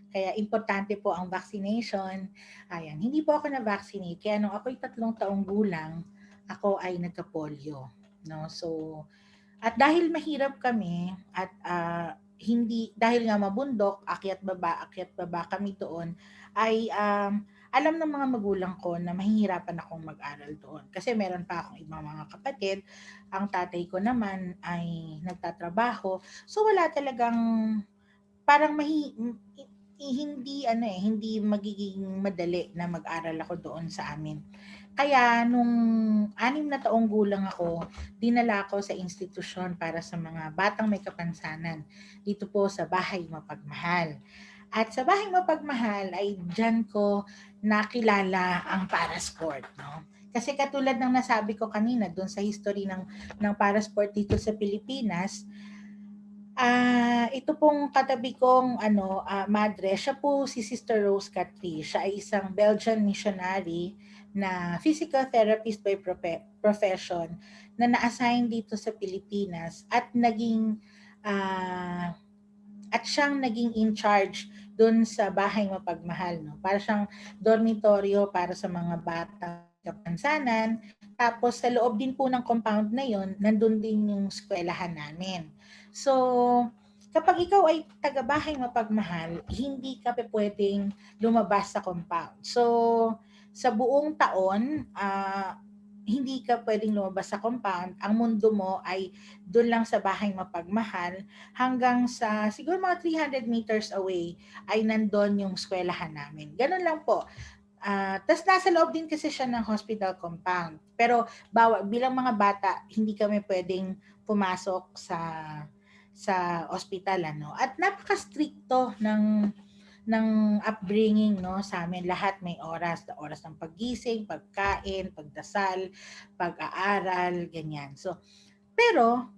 Kaya importante po ang vaccination. Ayan, hindi po ako na-vaccinate. Kaya nung ako'y 3 taong gulang, ako ay nagka-polio, no? So, at dahil mahirap kami at hindi dahil nga mabundok, akyat baba kami doon, ay alam ng mga magulang ko na mahihirapan akong mag-aral doon. Kasi meron pa akong ibang mga kapatid, ang tatay ko naman ay nagtatrabaho. So wala talagang parang hindi magiging madali na mag-aral ako doon sa amin. Kaya nung 6 na taong gulang ako, dinala ako sa institusyon para sa mga batang may kapansanan dito po sa Bahay Mapagmahal. At sa Bahay Mapagmahal ay diyan ko nakilala ang parasport, no? Kasi katulad ng nasabi ko kanina doon sa history ng parasport dito sa Pilipinas, ito pong katabi kong madre, siya po si Sister Rose Catry. Siya ay isang Belgian missionary na physical therapist by profession na na-assign dito sa Pilipinas at siyang naging in charge doon sa Bahay Mapagmahal, no? Para siyang dormitoryo para sa mga batang kapansanan. Tapos sa loob din po ng compound na yon, nandun din yung eskwelahan namin. So, kapag ikaw ay taga-Bahay Mapagmahal, hindi ka pwedeng lumabas sa compound. So, sa buong taon, hindi ka pwedeng lumabas sa compound. Ang mundo mo ay doon lang sa Bahay Mapagmahal hanggang sa siguro mga 300 meters away ay nandun yung eskwelahan namin. Ganun lang po. Tapos nasa loob din kasi siya ng hospital compound. Pero bilang mga bata, hindi kami pwedeng pumasok sa hospital, ano. At napaka-stricto ng upbringing, no, sa amin. Lahat may oras ng paggising, pagkain, pagdasal, pag-aaral, ganyan. So, pero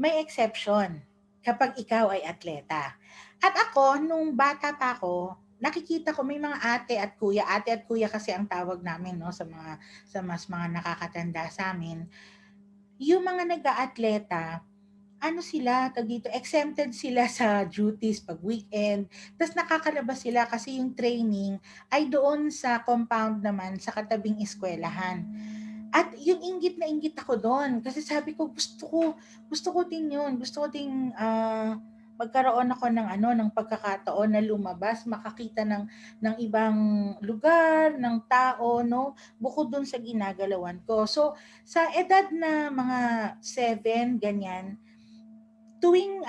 may exception kapag ikaw ay atleta. At ako, nung bata pa ako, nakikita ko may mga ate at kuya kasi ang tawag namin, no, sa mga nakakatanda sa amin. Yung mga nag-aatleta, exempted sila sa duties pag weekend. Tapos nakakalabas sila kasi yung training ay doon sa compound naman sa katabing eskwelahan. At yung inggit na inggit ako doon kasi sabi ko gusto ko din yun. Gusto ko din magkaroon ako ng pagkakataon na lumabas, makakita ng ibang lugar, ng tao, no? Bukod doon sa ginagalawan ko. So, sa edad na mga 7, ganyan, tuwing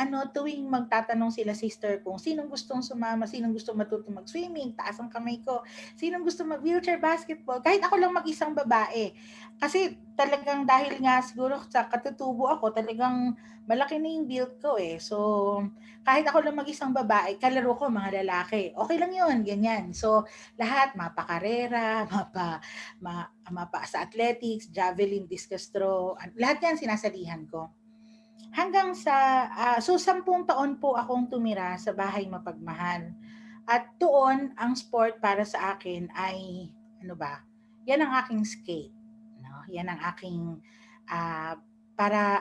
magtatanong sila sister kung sinong gustong sumama, sinong gustong matuto mag-swimming, taas ang kamay ko, sinong gusto mag-wheelchair basketball, kahit ako lang mag-isang babae. Kasi talagang dahil nga siguro sa katutubo ako, talagang malaki na yung build ko eh. So, kahit ako lang mag-isang babae, kalaro ko mga lalaki. Okay lang yun, ganyan. So, lahat, mapakarera, mapa sa athletics, javelin, discus throw, lahat yan sinasalihan ko. Hanggang sa, 10 taon po akong tumira sa Bahay Mapagmahal. At doon, ang sport para sa akin ay, yan ang aking skate. No? Yan ang aking, para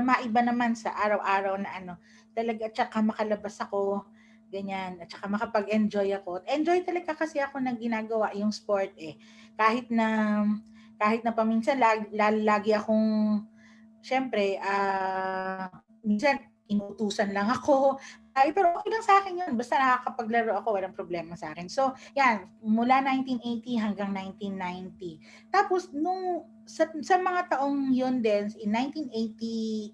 maiba naman sa araw-araw na talaga, at saka makalabas ako, ganyan, at saka makapag-enjoy ako. Enjoy talaga kasi ako ng ginagawa yung sport eh. Kahit na paminsan, lagi akong, syempre, minsan inutusan lang ako. Pero okay lang sa akin yun. Basta nakakapaglaro ako, walang problema sa akin. So, yan, mula 1980 hanggang 1990. Tapos, sa mga taong yun din, in 1989,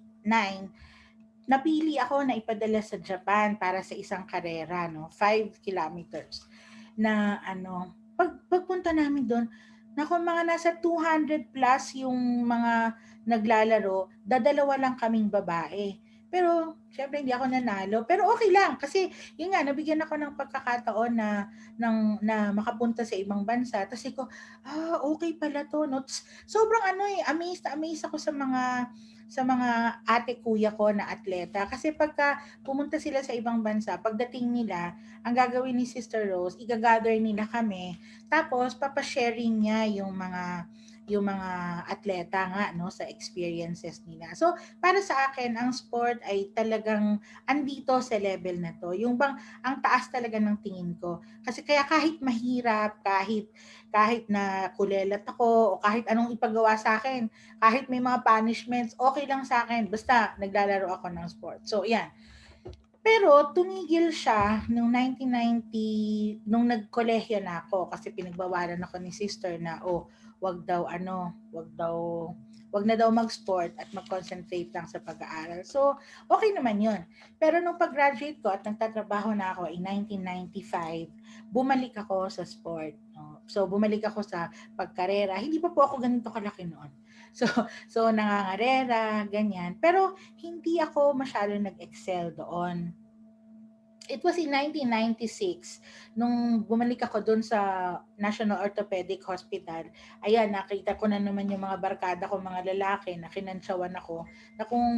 napili ako na ipadala sa Japan para sa isang karera, no? 5 kilometers. Na pagpunta namin doon, mga nasa 200 plus yung mga naglalaro, dadalawa lang kaming babae. Pero, syempre hindi ako nanalo. Pero okay lang kasi yun nga, nabigyan ako ng pagkakataon na makapunta sa ibang bansa. Tapos ko, okay pala to. No? Sobrang amazed ako sa mga ate kuya ko na atleta. Kasi pagka pumunta sila sa ibang bansa, pagdating nila, ang gagawin ni Sister Rose, igagather nila kami. Tapos, papasharing niya yung mga atleta nga, no, sa experiences nila. So, para sa akin, ang sport ay talagang andito sa level na to. Yung ang taas talaga ng tingin ko. Kasi kaya kahit mahirap, kahit na kulelat ako, o kahit anong ipagawa sa akin, kahit may mga punishments, okay lang sa akin. Basta naglalaro ako ng sport. So, yan. Pero tumigil siya noong 1990 nung nagkolehiyo na ako kasi pinagbawalan ako ni sister na wag na daw mag-sport at mag-concentrate lang sa pag-aaral. So, okay naman 'yun. Pero nung pag-graduate ko at nagtatrabaho na ako in 1995, bumalik ako sa sport. No? So, bumalik ako sa pagkarera. Hindi pa po ako ganito kalaki noon. So nangangarera, ganyan. Pero hindi ako masyado nag-excel doon. It was in 1996 nung bumalik ako doon sa National Orthopedic Hospital. Ayan, nakita ko na naman yung mga barkada ko, mga lalaki na kinansyawan ako na kung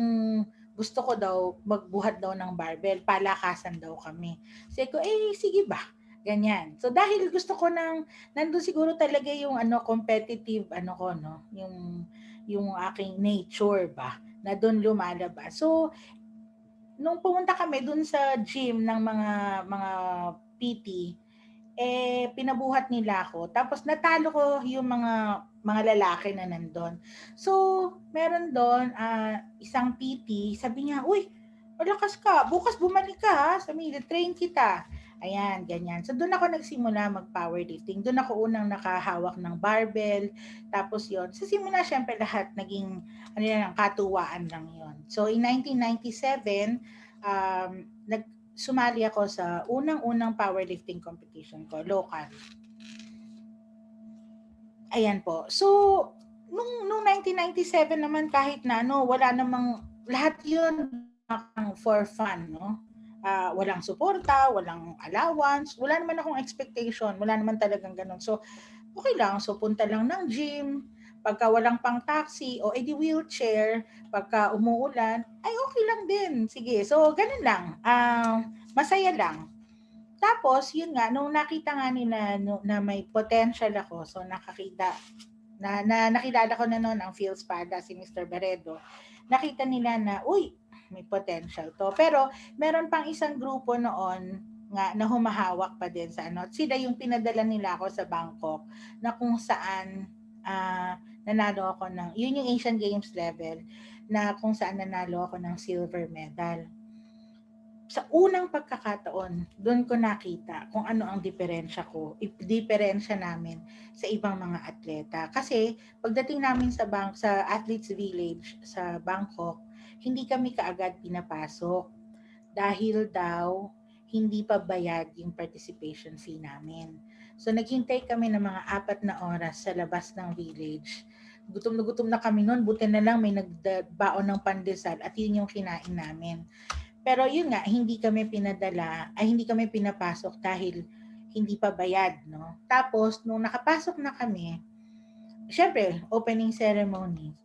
gusto ko daw magbuhat daw ng barbell, palakasan daw kami. Sabi ko, sige ba? Ganyan. So dahil gusto ko nandun siguro talaga yung competitive ko, no? Yung aking nature ba na doon lumalabas. So nung pumunta kami dun sa gym ng mga PT, pinabuhat nila ako. Tapos natalo ko yung mga lalaki na nandun. So, meron doon isang PT, sabi niya, "Uy, malakas ka. Bukas bumalik ka ha. Sabi niya, train kita." Ayan, ganyan. So, doon ako nagsimula mag-powerlifting. Doon ako unang nakahawak ng barbell. Tapos yon. Sa simula, syempre lahat naging katuwaan lang yon. So, in 1997, sumali ako sa unang-unang powerlifting competition ko, local. Ayan po. So, nung 1997 naman kahit na wala namang lahat 'yun for fun, no? Walang suporta, walang allowance, wala naman akong expectation, wala naman talagang ganun. So, okay lang. So, punta lang ng gym, pagka walang pang taxi o edi wheelchair, pagka umuulan, ay okay lang din. Sige. So, ganun lang. Masaya lang. Tapos, yun nga, nung nakita nga nila na may potential ako, so nakilala ko na noon ang Phil Spada, si Mr. Baredo, nakita nila na, uy, may potential to. Pero, meron pang isang grupo noon nga na humahawak pa din sa sila yung pinadala nila ako sa Bangkok na kung saan nanalo ako yun yung Asian Games level na kung saan nanalo ako ng silver medal. Sa unang pagkakataon, doon ko nakita kung ano ang diferensya namin sa ibang mga atleta. Kasi pagdating namin sa Athletes Village sa Bangkok, hindi kami kaagad pinapasok dahil daw hindi pa bayad yung participation fee namin. So naghintay kami ng mga 4 na oras sa labas ng village. Gutom na kami noon, buti na lang may nagbaon ng pandesal at yun yung kinain namin. Pero yun nga, hindi kami pinapasok dahil hindi pa bayad, no? Tapos, nung nakapasok na kami, syempre, opening ceremony,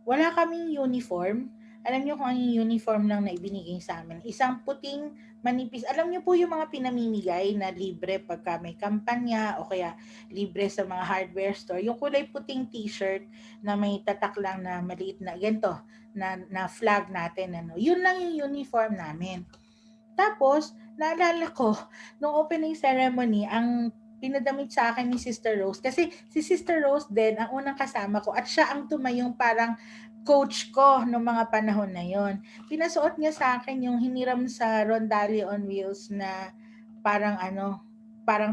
wala kaming uniform. Alam niyo kung anong uniform lang na ibinigay sa amin? Isang puting manipis. Alam niyo po yung mga pinamimigay na libre pagka may kampanya o kaya libre sa mga hardware store. Yung kulay puting t-shirt na may tatak lang na maliit na ganito na flag natin. Yun lang yung uniform namin. Tapos, naalala ko, nung opening ceremony, ang pinadamit sa akin ni Sister Rose, kasi si Sister Rose din ang unang kasama ko at siya ang tumayong parang coach ko noong mga panahon na yon. Pinasuot niya sa akin yung hiniram sa Rondali on Wheels na parang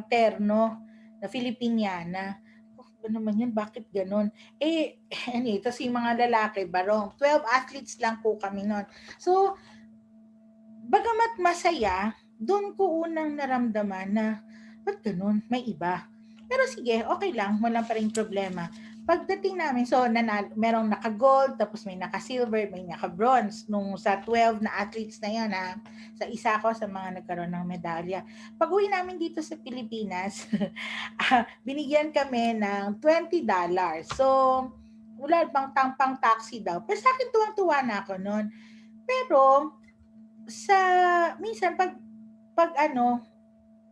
terno na Filipiniana. Ba naman yun? Bakit ganun? Tapos yung mga lalaki, barong. 12 athletes lang po kami nun. So, bagamat masaya, doon ko unang naramdaman na, ba't ganun? May iba. Pero sige, okay lang. Walang pa rin problema. Pagdating namin, so merong naka-gold, tapos may naka-silver, may naka-bronze. Nung sa 12 na athletes na yun, sa isa ko sa mga nagkaroon ng medalya. Pag-uwi namin dito sa Pilipinas, binigyan kami ng $20. So, wala pang taxi daw. Pero sa akin, tuwang-tuwa na ako noon. Pero, minsan,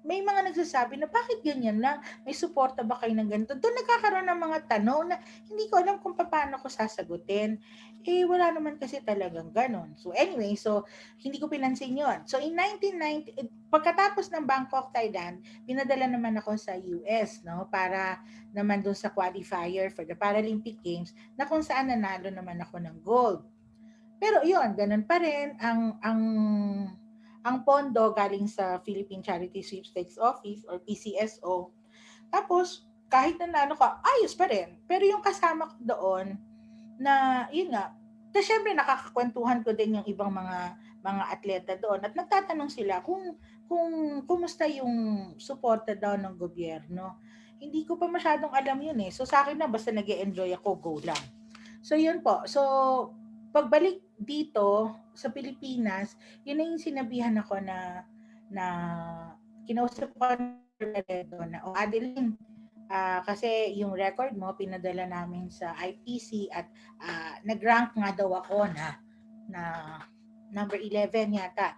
may mga nagsasabi na bakit ganyan lang? May suporta ba kayo ng ganito? Doon nagkakaroon ng mga tanong na hindi ko alam kung paano ko sasagutin. Wala naman kasi talagang ganon. So anyway, hindi ko pinansin yun. So in 1990, pagkatapos ng Bangkok, Thailand, pinadala naman ako sa US, no? Para naman doon sa qualifier for the Paralympic Games na kung saan nanalo naman ako ng gold. Pero yun, ganun pa rin Ang pondo galing sa Philippine Charity Sweepstakes Office or PCSO. Tapos, kahit nanalo ka, ayos pa rin. Pero yung kasama ko doon, na yun nga, tapos syempre nakakakwentuhan ko din yung ibang mga atleta doon at nagtatanong sila kung kumusta yung suporta daw ng gobyerno. Hindi ko pa masyadong alam yun eh. So sa akin na basta nag-e-enjoy ako, go lang. So yun po. So pagbalik dito sa Pilipinas, yun na yung sinabihan ako na kinausap ko na o Adeline, kasi yung record mo pinadala namin sa IPC at nag-rank nga daw ako na number 11 yata.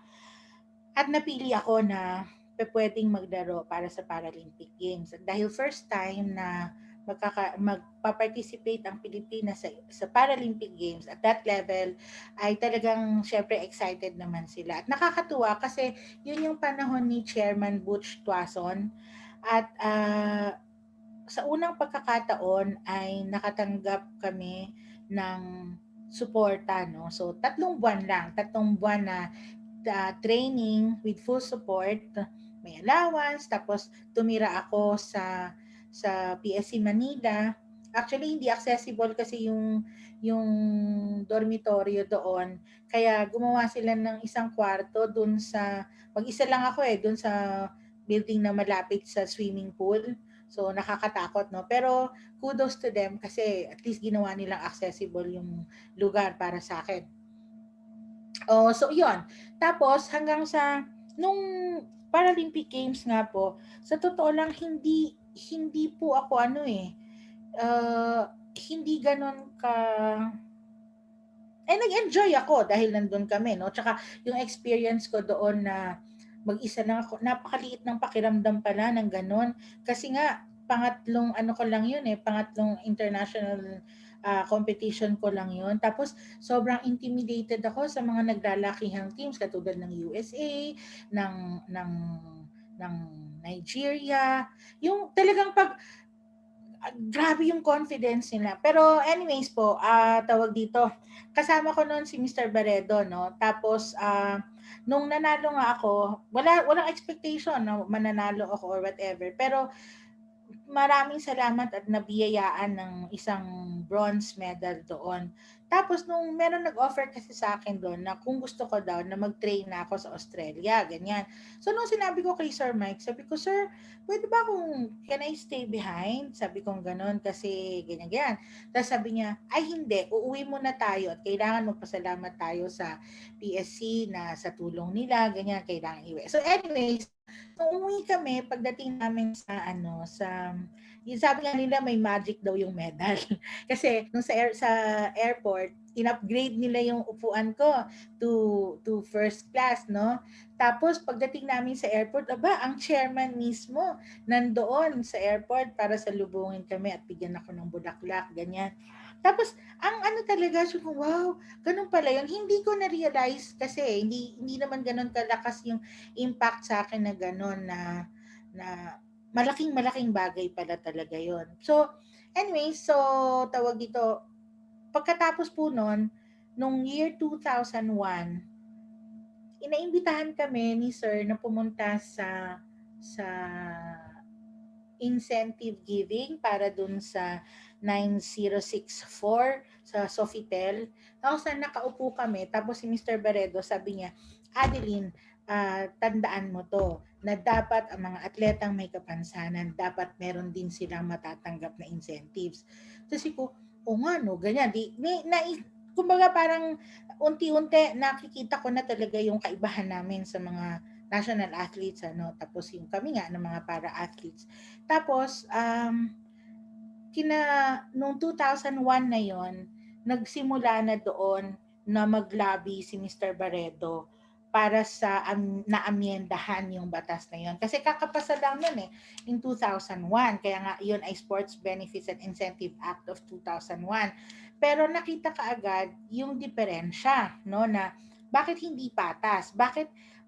At napili ako na pwedeng maglaro para sa Paralympic Games. At dahil first time na magpa-participate ang Pilipinas sa Paralympic Games at that level, ay talagang syempre excited naman sila. At nakakatuwa kasi yun yung panahon ni Chairman Butch Tuason at sa unang pagkakataon ay nakatanggap kami ng suporta, no? So, 3 buwan lang, 3 buwan na training with full support, may allowance, tapos tumira ako sa PSC Manila. Actually, hindi accessible kasi yung dormitoryo doon. Kaya gumawa sila ng isang kwarto doon mag-isa lang ako doon sa building na malapit sa swimming pool. So, nakakatakot, no? Pero, kudos to them kasi at least ginawa nilang accessible yung lugar para sa akin. So, yun. Tapos, hanggang nung Paralympic Games nga po, sa totoo lang, hindi po ako hindi ganon nag-enjoy ako dahil nandun kami, no? Tsaka, yung experience ko doon na mag-isa lang ako, napakaliit ng pakiramdam pala ng ganon. Kasi nga, pangatlong international competition ko lang yun. Tapos, sobrang intimidated ako sa mga naglalakihang teams katulad ng USA, ng Nigeria. Yung talagang grabe yung confidence nila. Pero anyways po, tawag dito, kasama ko noon si Mr. Barredo, no? Tapos, nung nanalo nga ako, walang expectation na mananalo ako or whatever. Pero, maraming salamat at nabiyayaan ng isang bronze medal doon. Tapos nung meron nag-offer kasi sa akin doon na kung gusto ko daw na mag-train na ako sa Australia, ganyan. So nung sinabi ko kay Sir Mike, sabi ko, Sir, pwede ba can I stay behind? Sabi ko gano'n kasi ganyan. Tapos sabi niya, ay hindi, uuwi muna tayo at kailangan magpasalamat tayo sa PSC na sa tulong nila, ganyan, kailangan iwi. So anyways, nung umuwi kami, pagdating namin yung sabi nga nila may magic daw yung medal. Kasi nung sa airport, in-upgrade nila yung upuan ko to first class, no? Tapos pagdating namin sa airport, ang chairman mismo nandoon sa airport para salubungin kami at bigyan ako ng bulaklak, ganyan. Tapos ang talaga, wow, ganun pala yun. Hindi ko na-realize kasi hindi naman ganun kalakas yung impact sa akin na ganun na malaking bagay pala talaga yon. So, anyway, so tawag dito, pagkatapos po nung year 2001, inaimbitahan kami ni Sir na pumunta sa incentive giving para dun sa 9064 sa Sofitel. Tapos nakaupo kami, tapos si Mr. Barredo sabi niya, Adeline, tandaan mo to, na dapat ang mga atletang may kapansanan, dapat meron din silang matatanggap na incentives. Kasi ko, nga no, ganyan. Kumbaga parang unti-unti nakikita ko na talaga yung kaibahan namin sa mga national athletes, tapos yung kami nga ng mga para-athletes. Tapos, noong 2001 na yon, nagsimula na doon na mag-lobby si Mr. Barredo para sa naamyendahan yung batas na yon. Kasi kakapasa lang nun in 2001. Kaya nga yun ay Sports Benefits and Incentive Act of 2001. Pero nakita kaagad yung diferensya, no, na bakit hindi patas?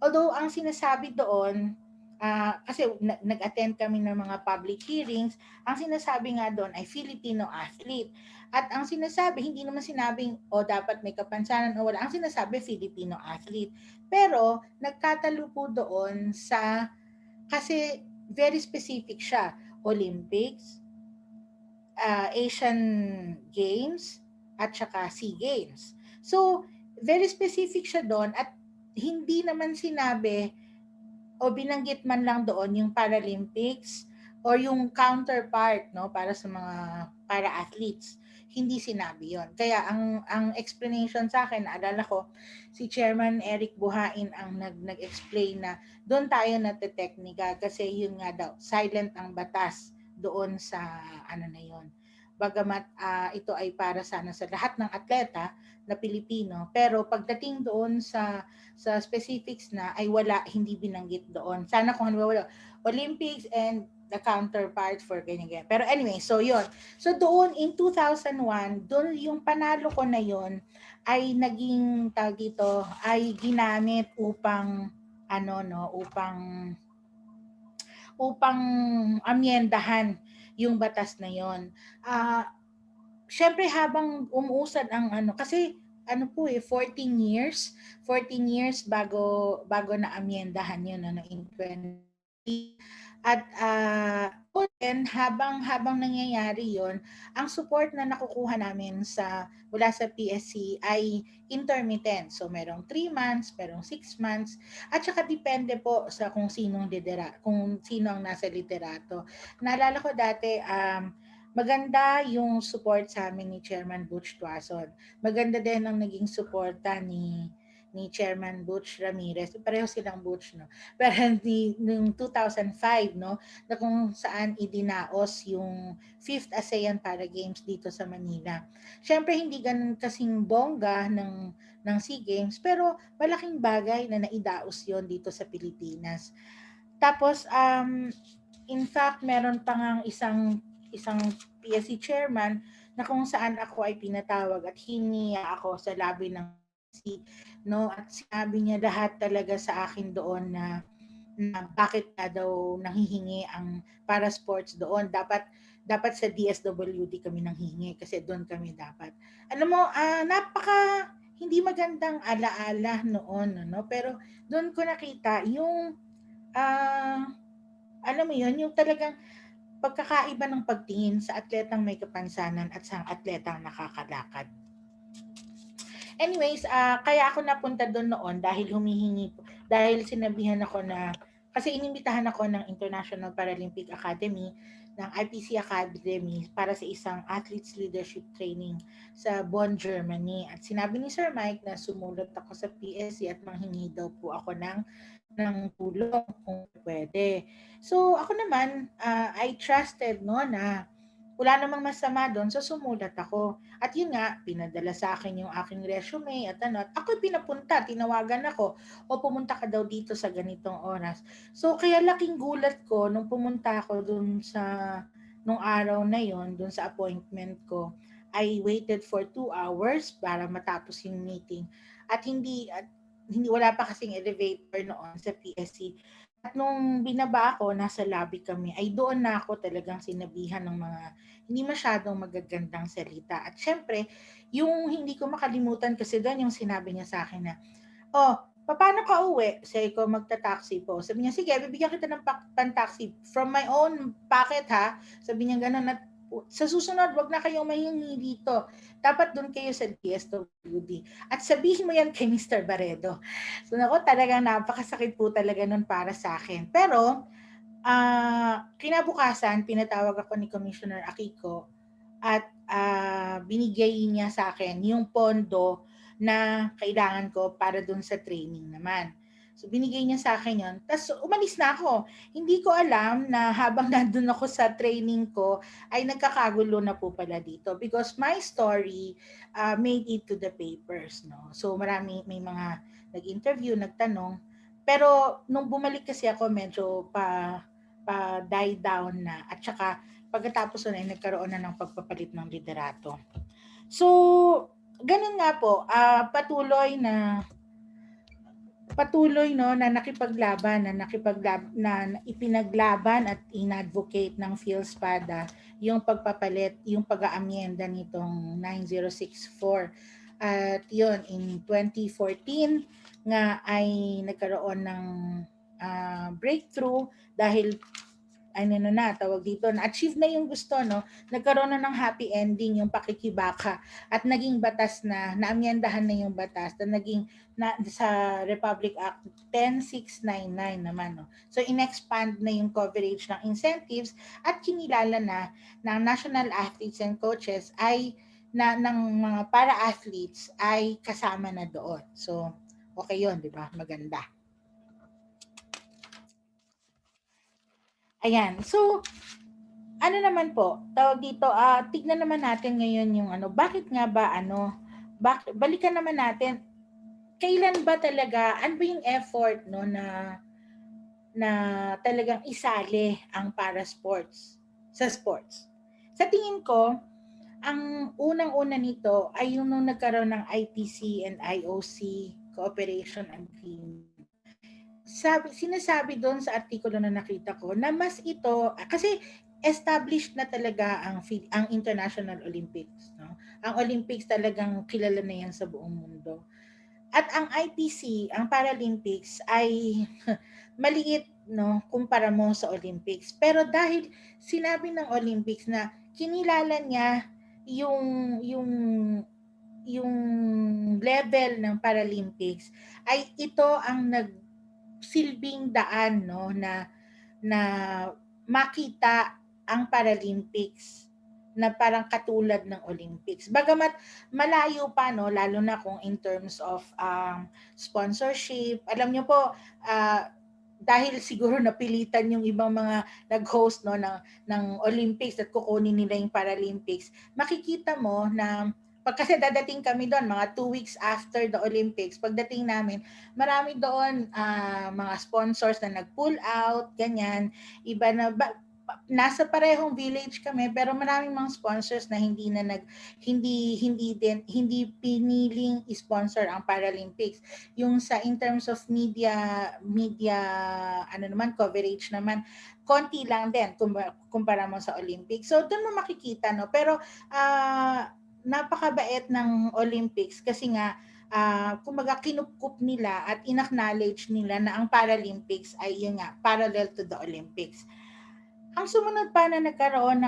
Although ang sinasabi doon, kasi nag-attend kami ng mga public hearings, ang sinasabi nga doon ay Filipino athlete. At ang sinasabi, hindi naman sinabing, dapat may kapansanan o wala. Ang sinasabi, Filipino athlete. Pero, nagtatalo po doon kasi very specific siya. Olympics, Asian Games, at saka SEA Games. So, very specific siya doon at hindi naman sinabi o binanggit man lang doon yung Paralympics or yung counterpart no para sa mga para-athletes. Hindi sinabi yon. Kaya ang explanation sa akin, naalala ko, si Chairman Eric Buhain ang nag-explain na doon tayo nate-teknika kasi yun nga daw, silent ang batas doon sa na yon. Bagamat ito ay para sana sa lahat ng atleta na Pilipino, pero pagdating doon sa specifics na ay wala, hindi binanggit doon. Sana kung halimbawa Olympics and the counterpart for ganyan. Pero anyway, so yun. So doon in 2001, doon yung panalo ko na yun ay naging tawag dito, ay ginamit upang upang amyendahan yung batas na yon. Syempre habang umuusad ang kasi 14 years bago na amyendahan yun in 20. At habang nangyayari yon, ang support na nakukuha namin mula sa PSC ay intermittent. So merong 3 months, merong 6 months, at saka depende po sa kung sino ang nasa liderato. Naalala ko dati maganda yung support sa amin ni Chairman Butch Tuason. Maganda din ang naging suporta ni Chairman Butch Ramirez. Pareho silang Butch, no? Pero noong 2005, no, na kung saan idinaos yung 5th ASEAN Para Games dito sa Manila. Siyempre, hindi ganun kasing bongga ng SEA Games, pero malaking bagay na naidaos yon dito sa Pilipinas. Tapos, in fact, meron pa ngang isang PSC chairman na kung saan ako ay pinatawag at hiniya ako sa labi ng PSC, no, at sinabi niya lahat talaga sa akin doon na bakit na daw nanghihingi ang para sports doon. Dapat sa DSWD kami nanghihingi kasi doon kami dapat. Alam mo, napaka hindi magandang alaala noon, no? Pero doon ko nakita yung alam mo yun, yung talagang pagkakaiba ng pagtingin sa atletang may kapansanan at sa atletang nakakalakad. Anyways, kaya ako napunta doon noon dahil sinabihan ako kasi inimbitahan ako ng International Paralympic Academy, ng IPC Academy para sa isang athletes leadership training sa Bonn, Germany. At sinabi ni Sir Mike na sumulat ako sa PSC at manghingi daw po ako ng tulong kung pwede. So ako naman, I trusted na wala namang masama doon, so sumulat ako. At yun nga, pinadala sa akin yung aking resume at ako'y pinapunta, tinawagan ako, pumunta ka daw dito sa ganitong oras. So kaya laking gulat ko nung pumunta ako doon nung araw na yon, doon sa appointment ko. I waited for 2 hours para matapos yung meeting. At wala pa kasing elevator noon sa PSC. At nung binaba ako, nasa lobby kami, ay doon na ako talagang sinabihan ng mga hindi masyadong magagandang salita. At syempre, yung hindi ko makalimutan kasi doon yung sinabi niya sa akin na, paano ka uwi? Sabi ko, magta-taxi po. Sabi niya, sige, bibigyan kita ng pan-taxi from my own pocket ha. Sabi niya gano'n, at sa susunod, wag na kayong mahingi dito. Dapat doon kayo sa DSWD. At sabihin mo yan kay Mr. Barredo. So nako, talagang napakasakit po talaga nun para sa akin. Pero, kinabukasan, pinatawag ako ni Commissioner Akiko at binigay niya sa akin yung pondo na kailangan ko para doon sa training naman. So binigay niya sa akin yun. Tapos umalis na ako. Hindi ko alam na habang nandun ako sa training ko ay nagkakagulo na po pala dito because my story made it to the papers. No? So may mga nag-interview, nagtanong. Pero nung bumalik kasi ako medyo die down na at saka pagkatapos na ay nagkaroon na ng pagpapalit ng liderato. So ganun nga po, patuloy na patuloy na ipinaglaban at inadvocate ng PhilSPADA yung pagpapalit, yung pag-aamyenda nitong 9064. At yun, in 2014 nga ay nagkaroon ng breakthrough dahil tawag dito, na-achieve na yung gusto, nagkaroon na ng happy ending yung pakikibaka at naging batas na, naamyendahan na yung batas na naging sa Republic Act 10699 naman. So in-expand na yung coverage ng incentives at kinilala na ng national athletes and coaches ay ng mga para-athletes ay kasama na doon. So okay yun, di ba? Maganda. Ayan. So, ano naman po, tawag dito, tignan naman natin ngayon yung bakit nga ba balikan naman natin, kailan ba talaga, ano ba yung effort na talagang isali ang para sports sa sports? Sa tingin ko, ang unang-una nito ay yung nung nagkaroon ng ITC and IOC Cooperation Agreement. Sinasabi doon sa artikulo na nakita ko na mas ito, kasi established na talaga ang International Olympics. Ang Olympics talagang kilala na yan sa buong mundo. At ang ITC, ang Paralympics, ay maliit kumpara mo sa Olympics. Pero dahil sinabi ng Olympics na kinilala niya yung level ng Paralympics, ay ito ang silbing daan na makita ang Paralympics na parang katulad ng Olympics. Bagamat malayo pa lalo na kung in terms of sponsorship. Alam niyo po, dahil siguro napilitan yung ibang mga nag-host ng Olympics at kukunin nila yung Paralympics, makikita mo na kasi dadating kami doon mga 2 weeks after the Olympics. Pagdating namin, marami doon mga sponsors na nag-pull out, ganyan. Iba na nasa parehong village kami pero maraming mga sponsors na hindi piniling sponsor ang Paralympics. Yung in terms of media coverage naman, konti lang din kumpara mo sa Olympics. So doon mo makikita pero napakabait ng Olympics kasi nga kumbaga kinukup nila at inacknowledge nila na ang Paralympics ay yun nga parallel to the Olympics. Ang sumunod pa na nagkaroon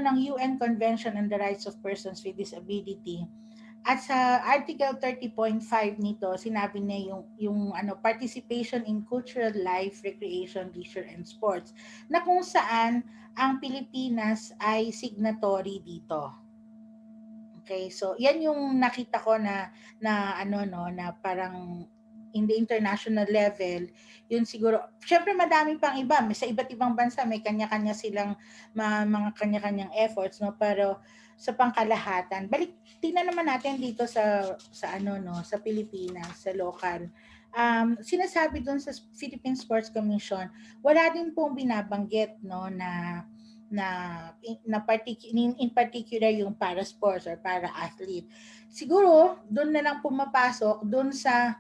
ng UN Convention on the Rights of Persons with Disability. At sa Article 30.5 nito, sinabi niya yung participation in cultural life, recreation, leisure, and sports, na kung saan ang Pilipinas ay signatory dito. Okay, so yan yung nakita ko na parang in the international level, yun siguro, syempre madami pang iba, sa iba't ibang bansa may kanya-kanya silang mga kanya-kanyang efforts, pero sa pangkalahatan, tingnan naman natin dito sa Pilipinas, sa local. Sinasabi doon sa Philippine Sports Commission, wala din pong binabanggit in particular yung para sports or para athlete. Siguro doon na lang pumapasok doon sa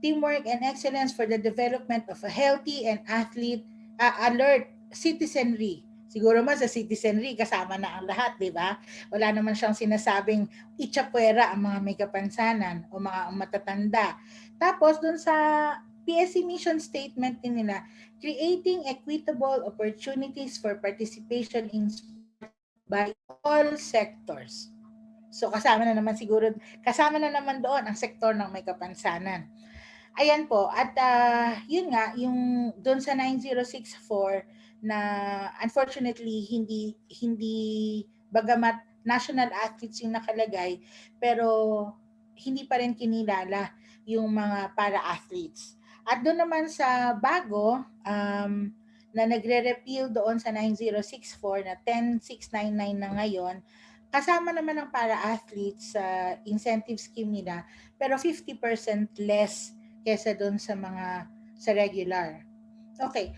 teamwork and excellence for the development of a healthy and athlete alert citizenry. Siguro sa citizenry kasama na ang lahat, di ba? Wala naman siyang sinasabing itsapuera ang mga may kapansanan o mga matatanda. Tapos doon sa PSC mission statement din nila, creating equitable opportunities for participation in sports by all sectors. So kasama na naman doon ang sektor ng may kapansanan. Ayan po, at yun nga, yung doon sa 9064 na unfortunately hindi bagamat national athletes yung nakalagay, pero hindi pa rin kinilala yung mga para-athletes. At doon naman sa bago, na nagre-repeal doon sa 9064 na 10699 na ngayon, kasama naman ang para-athletes sa incentive scheme nila, pero 50% less kesa doon sa regular. Okay.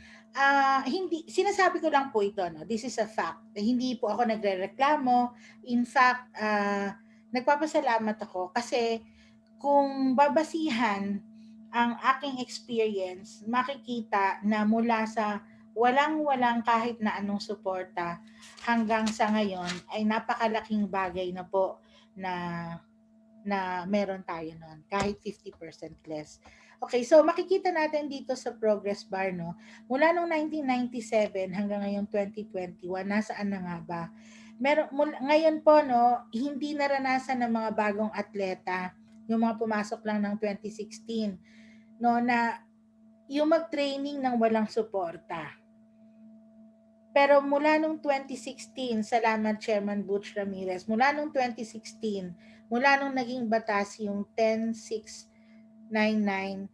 Sinasabi ko lang po ito, this is a fact. Hindi po ako nagrereklamo. In fact, nagpapasalamat ako kasi kung babasihan ang aking experience, makikita na mula sa walang-walang kahit na anong suporta hanggang sa ngayon ay napakalaking bagay na po na meron tayo nun, kahit 50% less. Okay, so makikita natin dito sa progress bar, no? Mula noong 1997 hanggang ngayong 2021, nasaan na nga ba? Ngayon po, no, hindi naranasan ng mga bagong atleta, yung mga pumasok lang ng 2016, no, na yung mag-training ng walang suporta. Pero mula nung 2016, salamat Chairman Butch Ramirez, mula nung 2016, mula nung naging batas yung 10699,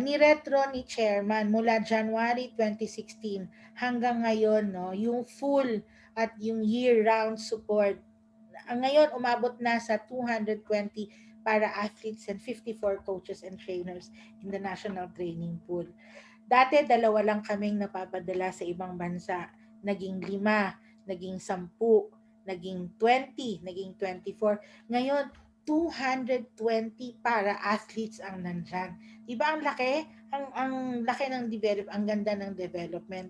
ni-retro ni Chairman mula January 2016 hanggang ngayon, no, yung full at yung year-round support. Ngayon, umabot na sa 220 para athletes and 54 coaches and trainers in the national training pool. Dati, 2 lang kaming napapadala sa ibang bansa. Naging 5, naging 10, naging 20, naging 24. Ngayon, 220 para athletes ang nandyan. Diba ang laki? Ang laki ng ang ganda ng development.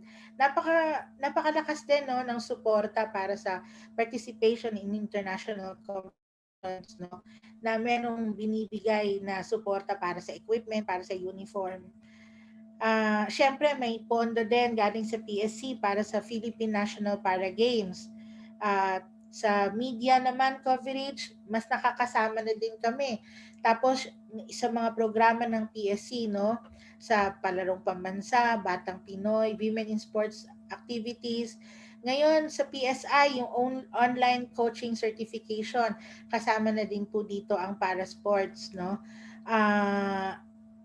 Napakalakas din, no, ng suporta para sa participation in international conference, no, na merong binibigay na suporta para sa equipment, para sa uniform. Siyempre may pondo din galing sa PSC para sa Philippine National Para Games. Sa media naman coverage, mas nakakasama na din kami. Tapos sa mga programa ng PSC, no, sa palarong pambansa, Batang Pinoy, Women in Sports Activities. Ngayon sa PSI, yung online coaching certification, kasama na din po dito ang para sports, no.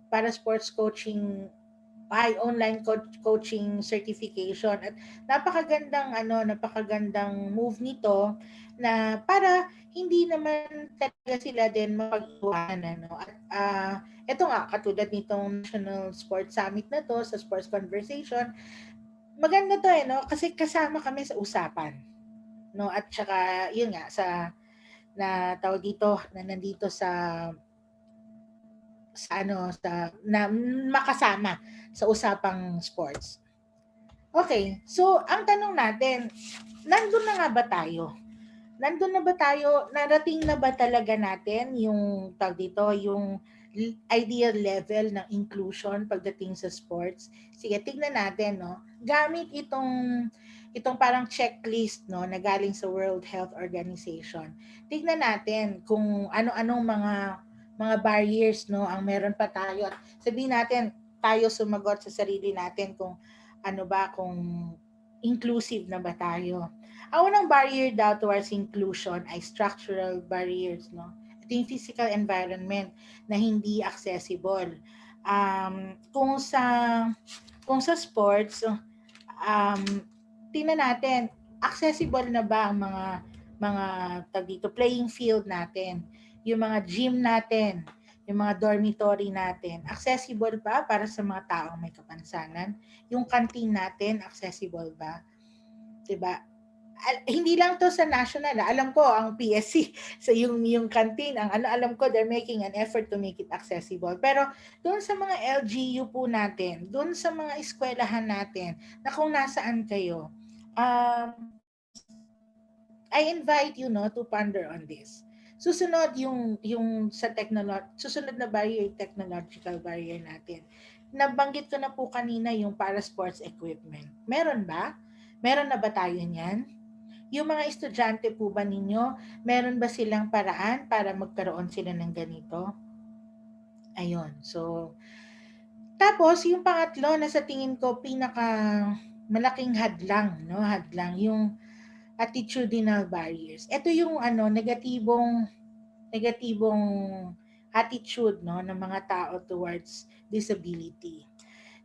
Para sports coaching online coaching certification, at napakagandang move nito na para hindi naman talaga sila din mapag-iwanan, ano. At ito nga, katulad nitong National Sports Summit na to, sa Sports Conversation, maganda to, no, kasi kasama kami sa usapan, no, at saka yun nga sa na tawag dito na nandito sa na makasama sa usapang sports. Okay, so ang tanong natin, nandun na nga ba tayo? Nandun na ba tayo? Narating na ba talaga natin yung yung ideal level ng inclusion pagdating sa sports? Sige, tignan natin, no. Gamit itong parang checklist, no, na galing sa World Health Organization. Tignan natin kung ano-anong mga barriers, no, ang meron pa tayo. At sabihin natin, tayo sumagot sa sarili natin kung kung inclusive na ba tayo. Ang unang barrier daw towards inclusion ay structural barriers, no? Ito yung physical environment na hindi accessible. Kung sa sports, tingnan natin, accessible na ba ang mga playing field natin, yung mga gym natin, yung mga dormitory natin, accessible ba para sa mga taong may kapansanan? Yung canteen natin, accessible ba? Diba? Hindi lang to sa national, alam ko ang PSC sa yung canteen, alam ko they're making an effort to make it accessible. Pero doon sa mga LGU po natin, doon sa mga eskwelahan natin, na kung nasaan kayo, I invite you, no, to ponder on this. Susunod yung susunod na barrier, technological barrier natin. Nabanggit ko na po kanina yung para sports equipment. Meron ba? Meron na ba tayo niyan? Yung mga estudyante po ba ninyo, meron ba silang paraan para magkaroon sila ng ganito? Ayun. So, tapos yung pangatlo na sa tingin ko pinaka malaking hadlang, no? Hadlang yung attitudinal barriers. Ito yung negatibong attitude, no, ng mga tao towards disability.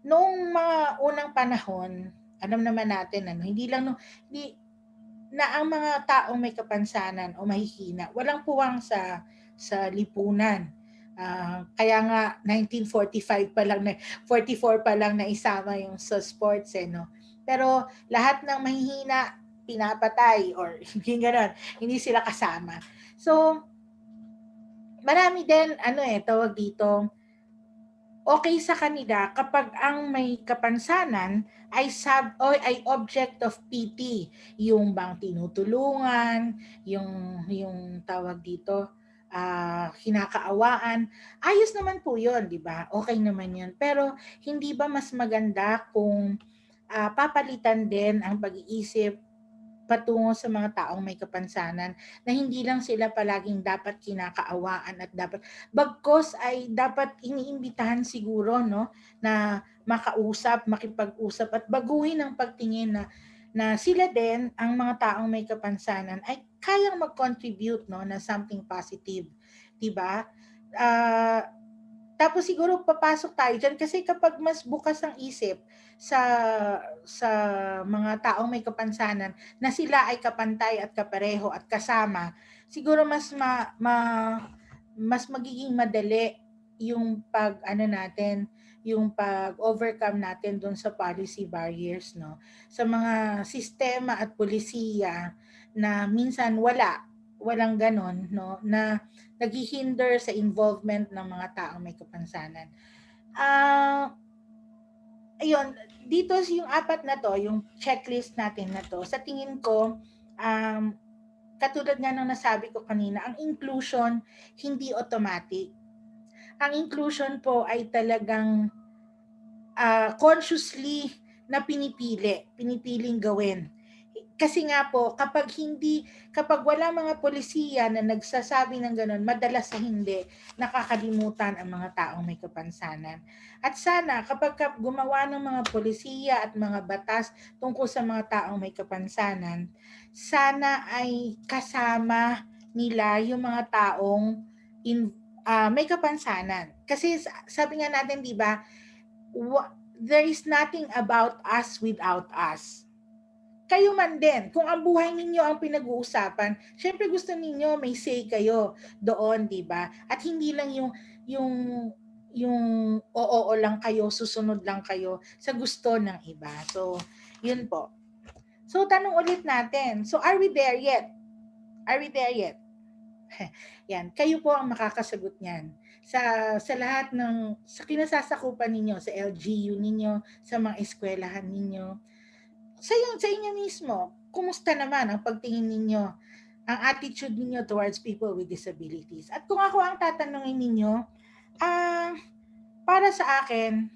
Noong mga unang panahon, alam naman natin hindi na ang mga taong may kapansanan o mahihina walang puwang sa lipunan. Kaya nga 1945 pa lang 44 pa lang na isama yung sa sports, no. Pero lahat ng mahihina pinapatay or hindi gano'n, hindi sila kasama. So, marami din, tawag dito, okay sa kanila kapag ang may kapansanan ay ay object of pity, yung bang tinutulungan, yung tawag dito, kinakaawaan. Ayos naman po 'yon, 'di ba? Okay naman 'yon. Pero hindi ba mas maganda kung papalitan din ang pag-iisip patungo sa mga taong may kapansanan na hindi lang sila palaging dapat kinakaawaan at dapat bagkos ay dapat iniimbitahan siguro, no, na makausap, makipag-usap at baguhin ang pagtingin na sila din ang mga taong may kapansanan ay kayang mag-contribute, no, na something positive, 'di ba? Ah, Tapos siguro papasok tayo diyan kasi kapag mas bukas ang isip sa sa mga taong may kapansanan na sila ay kapantay at kapareho at kasama, siguro mas magiging madali yung natin, yung pag-overcome natin doon sa policy barriers, no? Sa mga sistema at pulisiya na minsan walang ganon, no? Na naghihinder sa involvement ng mga taong may kapansanan. Ayun, dito yung apat na to, yung checklist natin na to, sa tingin ko, katulad nga ng nasabi ko kanina, ang inclusion hindi automatic. Ang inclusion po ay talagang consciously na pinipiling gawin. Kasi nga po, kapag wala mga polisiya na nagsasabi ng ganun, madalas sa hindi, nakakalimutan ang mga taong may kapansanan. At sana, kapag gumawa ng mga polisiya at mga batas tungkol sa mga taong may kapansanan, sana ay kasama nila yung mga taong may kapansanan. Kasi sabi nga natin, di ba, there is nothing about us without us. Kayo man din, kung ang buhay ninyo ang pinag-uusapan, syempre gusto ninyo may say kayo doon, 'di ba? At hindi lang yung yung oo lang kayo, susunod lang kayo sa gusto ng iba. So, 'yun po. So, tanong ulit natin. So, are we there yet? Are we there yet? Yan, kayo po ang makakasagot niyan. Sa lahat sa kinasasakupan ninyo, sa LGU ninyo, sa mga eskwelahan ninyo, sa inyo mismo, kumusta naman ang pagtingin ninyo, ang attitude ninyo towards people with disabilities? At kung ako ang tatanungin ninyo, para sa akin,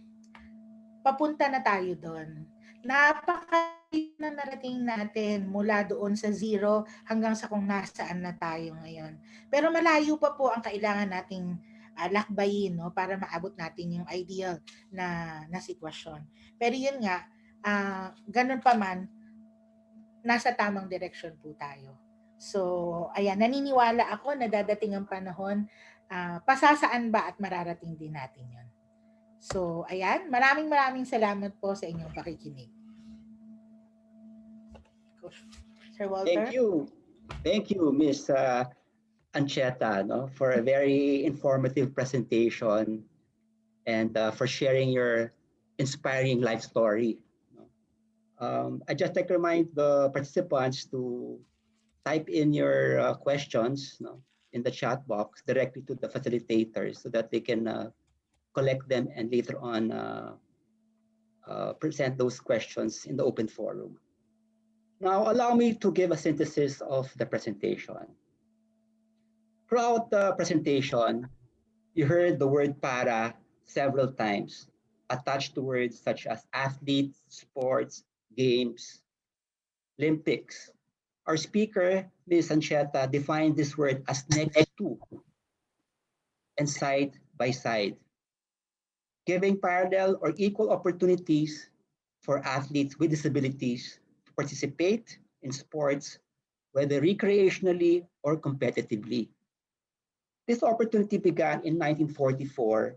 papunta na tayo doon. Napakalayo na narating natin mula doon sa zero hanggang sa kung nasaan na tayo ngayon. Pero malayo pa po ang kailangan nating lakbayin, no, para maabot natin yung ideal na sitwasyon. Pero yun nga, ganun pa man, nasa tamang direksyon po tayo. So, ayan, naniniwala ako na dadating ang panahon, pasasaan ba at mararating din natin yun. So, ayan, maraming salamat po sa inyong pakikinig. Sir Walter? Thank you, Ms. Ancheta, no, for a very informative presentation and for sharing your inspiring life story. I'd just like to remind the participants to type in your questions, no, in the chat box directly to the facilitators so that they can collect them and later on present those questions in the open forum. Now, allow me to give a synthesis of the presentation. Throughout the presentation, you heard the word para several times, attached to words such as athletes, sports, games, Olympics. Our speaker, Ms. Ancheta, defined this word as next to and side by side, giving parallel or equal opportunities for athletes with disabilities to participate in sports, whether recreationally or competitively. This opportunity began in 1944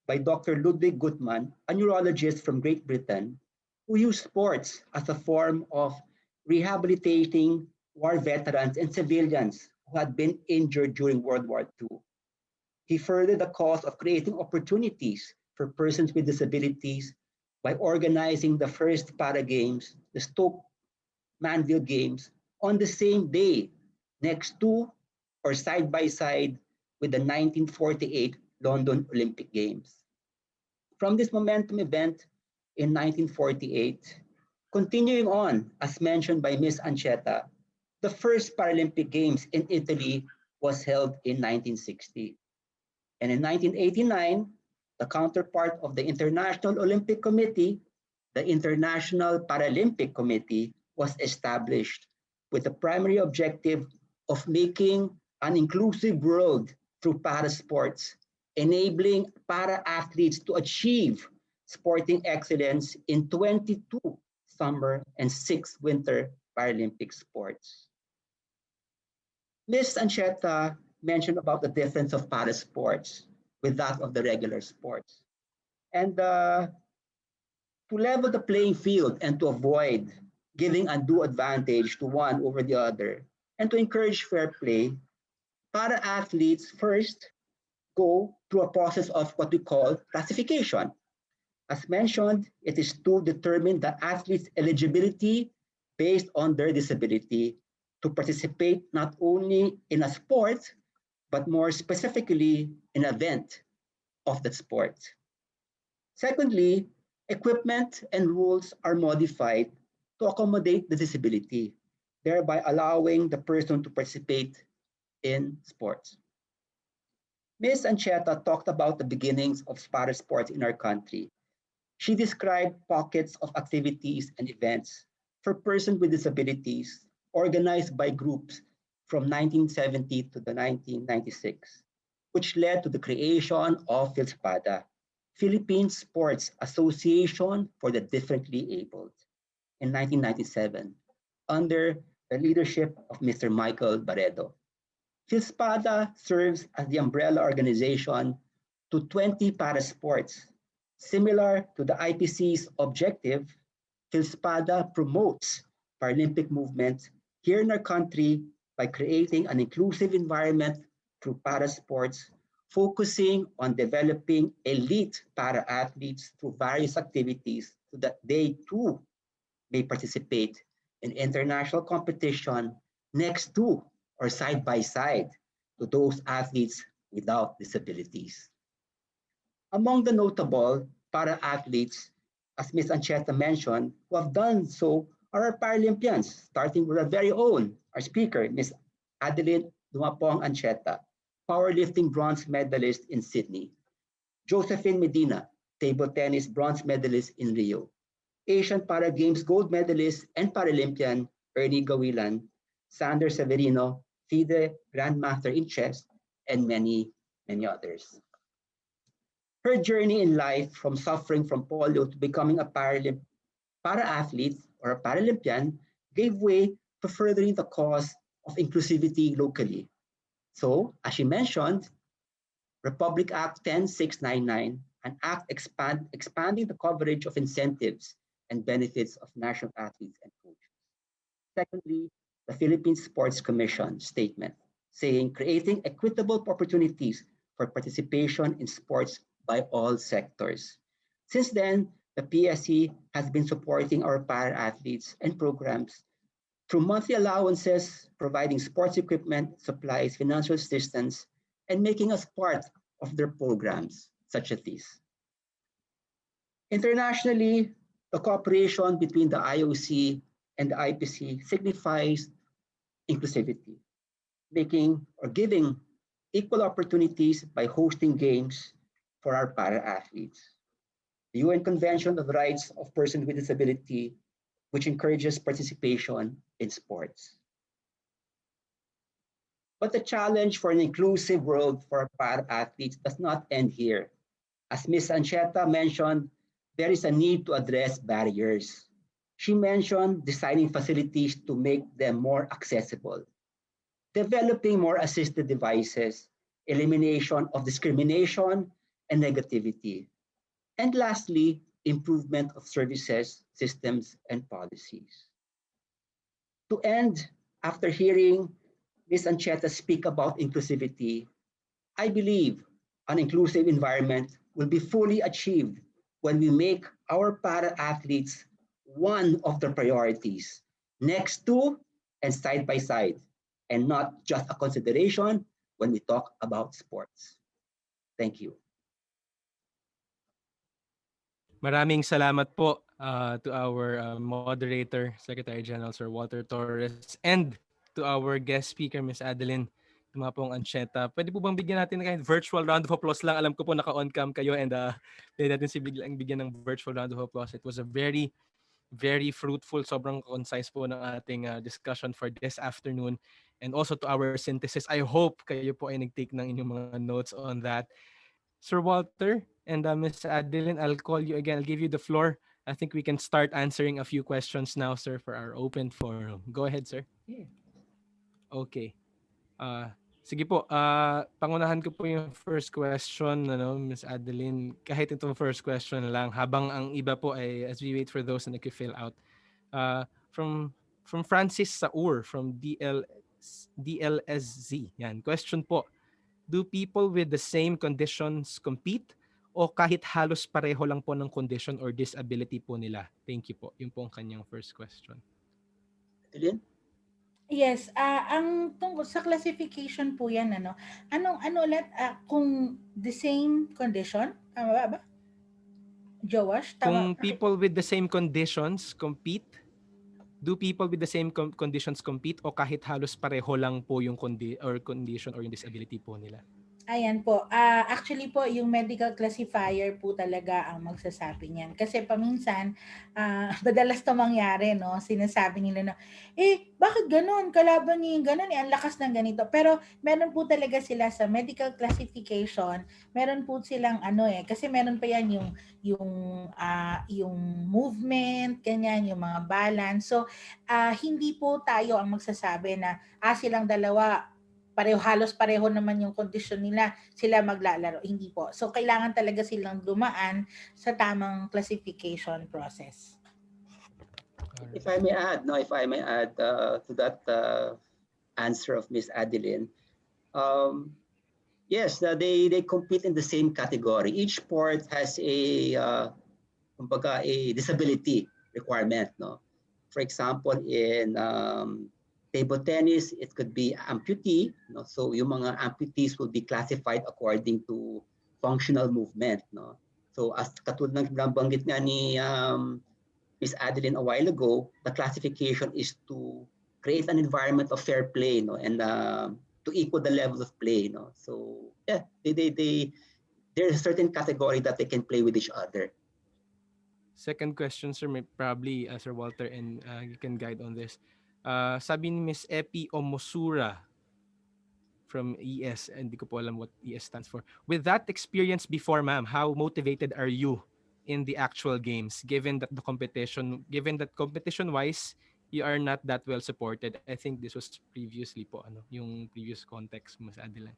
by Dr. Ludwig Guttmann, a neurologist from Great Britain, who used sports as a form of rehabilitating war veterans and civilians who had been injured during World War II. He furthered the cause of creating opportunities for persons with disabilities by organizing the first Para Games, the Stoke Manville Games, on the same day, next to or side by side with the 1948 London Olympic Games. From this momentum event in 1948, continuing on, as mentioned by Ms. Ancheta, the first Paralympic Games in Italy was held in 1960. And in 1989, the counterpart of the International Olympic Committee, the International Paralympic Committee, was established with the primary objective of making an inclusive world through para sports, enabling para athletes to achieve sporting excellence in 22 summer and 6 winter Paralympic sports. Ms. Ancheta mentioned about the difference of para sports with that of the regular sports. And to level the playing field and to avoid giving undue advantage to one over the other, and to encourage fair play, para athletes first go through a process of what we call classification. As mentioned, it is to determine the athlete's eligibility based on their disability to participate not only in a sport, but more specifically in an event of that sport. Secondly, equipment and rules are modified to accommodate the disability, thereby allowing the person to participate in sports. Ms. Ancheta talked about the beginnings of para sports in our country. She described pockets of activities and events for persons with disabilities organized by groups from 1970 to the 1996, which led to the creation of PhilSPADA, Philippine Sports Association for the Differently Abled, in 1997, under the leadership of Mr. Michael Barredo. PhilSPADA serves as the umbrella organization to 20 para sports. Similar to the IPC's objective, PhilSPADA promotes Paralympic movement here in our country by creating an inclusive environment through para sports, focusing on developing elite para athletes through various activities so that they too may participate in international competition next to or side by side to those athletes without disabilities. Among the notable para athletes, as Ms. Ancheta mentioned, who have done so are our Paralympians, starting with our very own, our speaker, Ms. Adeline Dumapong Ancheta, powerlifting bronze medalist in Sydney. Josephine Medina, table tennis bronze medalist in Rio. Asian Para Games gold medalist and Paralympian Ernie Gawilan, Sander Severino, FIDE Grandmaster in chess, and many, many others. Her journey in life from suffering from polio to becoming a para-athlete or a Paralympian gave way to furthering the cause of inclusivity locally. So, as she mentioned, Republic Act 10699, an act expanding the coverage of incentives and benefits of national athletes and coaches. Secondly, the Philippine Sports Commission statement saying creating equitable opportunities for participation in sports by all sectors. Since then, the PSC has been supporting our para-athletes and programs through monthly allowances, providing sports equipment, supplies, financial assistance, and making us part of their programs, such as these. Internationally, the cooperation between the IOC and the IPC signifies inclusivity, making or giving equal opportunities by hosting games for our para-athletes. The UN Convention on the Rights of Persons with Disability, which encourages participation in sports. But the challenge for an inclusive world for para-athletes does not end here. As Ms. Ancheta mentioned, there is a need to address barriers. She mentioned designing facilities to make them more accessible, developing more assisted devices, elimination of discrimination and negativity, and lastly, improvement of services, systems, and policies. To end, after hearing Ms. Ancheta speak about inclusivity, I believe an inclusive environment will be fully achieved when we make our para-athletes one of the priorities, next to and side by side, and not just a consideration, when we talk about sports. Thank you. Maraming salamat po to our moderator, Secretary General Sir Walter Torres, and to our guest speaker, Ms. Adeline Tumapong Ancheta. Pwede po bang bigyan natin ng virtual round of applause lang? Alam ko po naka-on cam kayo and pwede natin bigyan ng virtual round of applause. It was a very, very fruitful, sobrang concise po ng ating discussion for this afternoon. And also to our synthesis, I hope kayo po ay nag-take ng inyong mga notes on that. Sir Walter and Ms. Adeline, I'll call you again. I'll give you the floor. I think we can start answering a few questions now, sir, for our open forum. Go ahead, sir. Yeah. Okay. Sige po, pangunahan ko po yung first question, Ms. Adeline. Kahit itong first question lang, habang ang iba po ay, as we wait for those na nag-fill out. From Francis Saur, from DLSZ. Yan, question po. Do people with the same conditions compete o kahit halos pareho lang po ng condition or disability po nila? Thank you po. Yun po ang kanyang first question. Adeline? Yes, ang tungkol sa classification po yan, ano ulit, kung the same condition, tama ba? Jowash, tama? Kung people with the same conditions compete, do people with the same conditions compete o kahit halos pareho lang po yung condition or yung disability po nila? Ayan po. Actually po, yung medical classifier po talaga ang magsasabi niyan. Kasi paminsan, madalas to mangyari, no? Sinasabi nila na, bakit ganun? Kalaban niya yung ganun, ang lakas ng ganito. Pero meron po talaga sila sa medical classification, meron po silang kasi meron pa yan yung movement, ganyan, yung mga balance. So, hindi po tayo ang magsasabi na, silang dalawa, halos pareho naman yung kondisyon nila, sila maglalaro. Hindi po. So, kailangan talaga silang dumaan sa tamang classification process. If I may add to that answer of Ms. Adeline, yes, they compete in the same category. Each sport has a disability requirement. No, for example, in table tennis, it could be amputee. No? So yung mga amputees will be classified according to functional movement. No? So as katulad ng nabanggit nga ni Ms. Adeline a while ago, the classification is to create an environment of fair play, no? And to equal the level of play. No? So yeah, there's a certain category that they can play with each other. Second question, sir, may probably Sir Walter, and you can guide on this. Sabi ni Ms. Epi Omosura from ES, hindi ko po alam what ES stands for. With that experience before, ma'am, how motivated are you in the actual games, given that competition-wise, you are not that well supported? I think this was previously po, yung previous context, Ms. Adeline.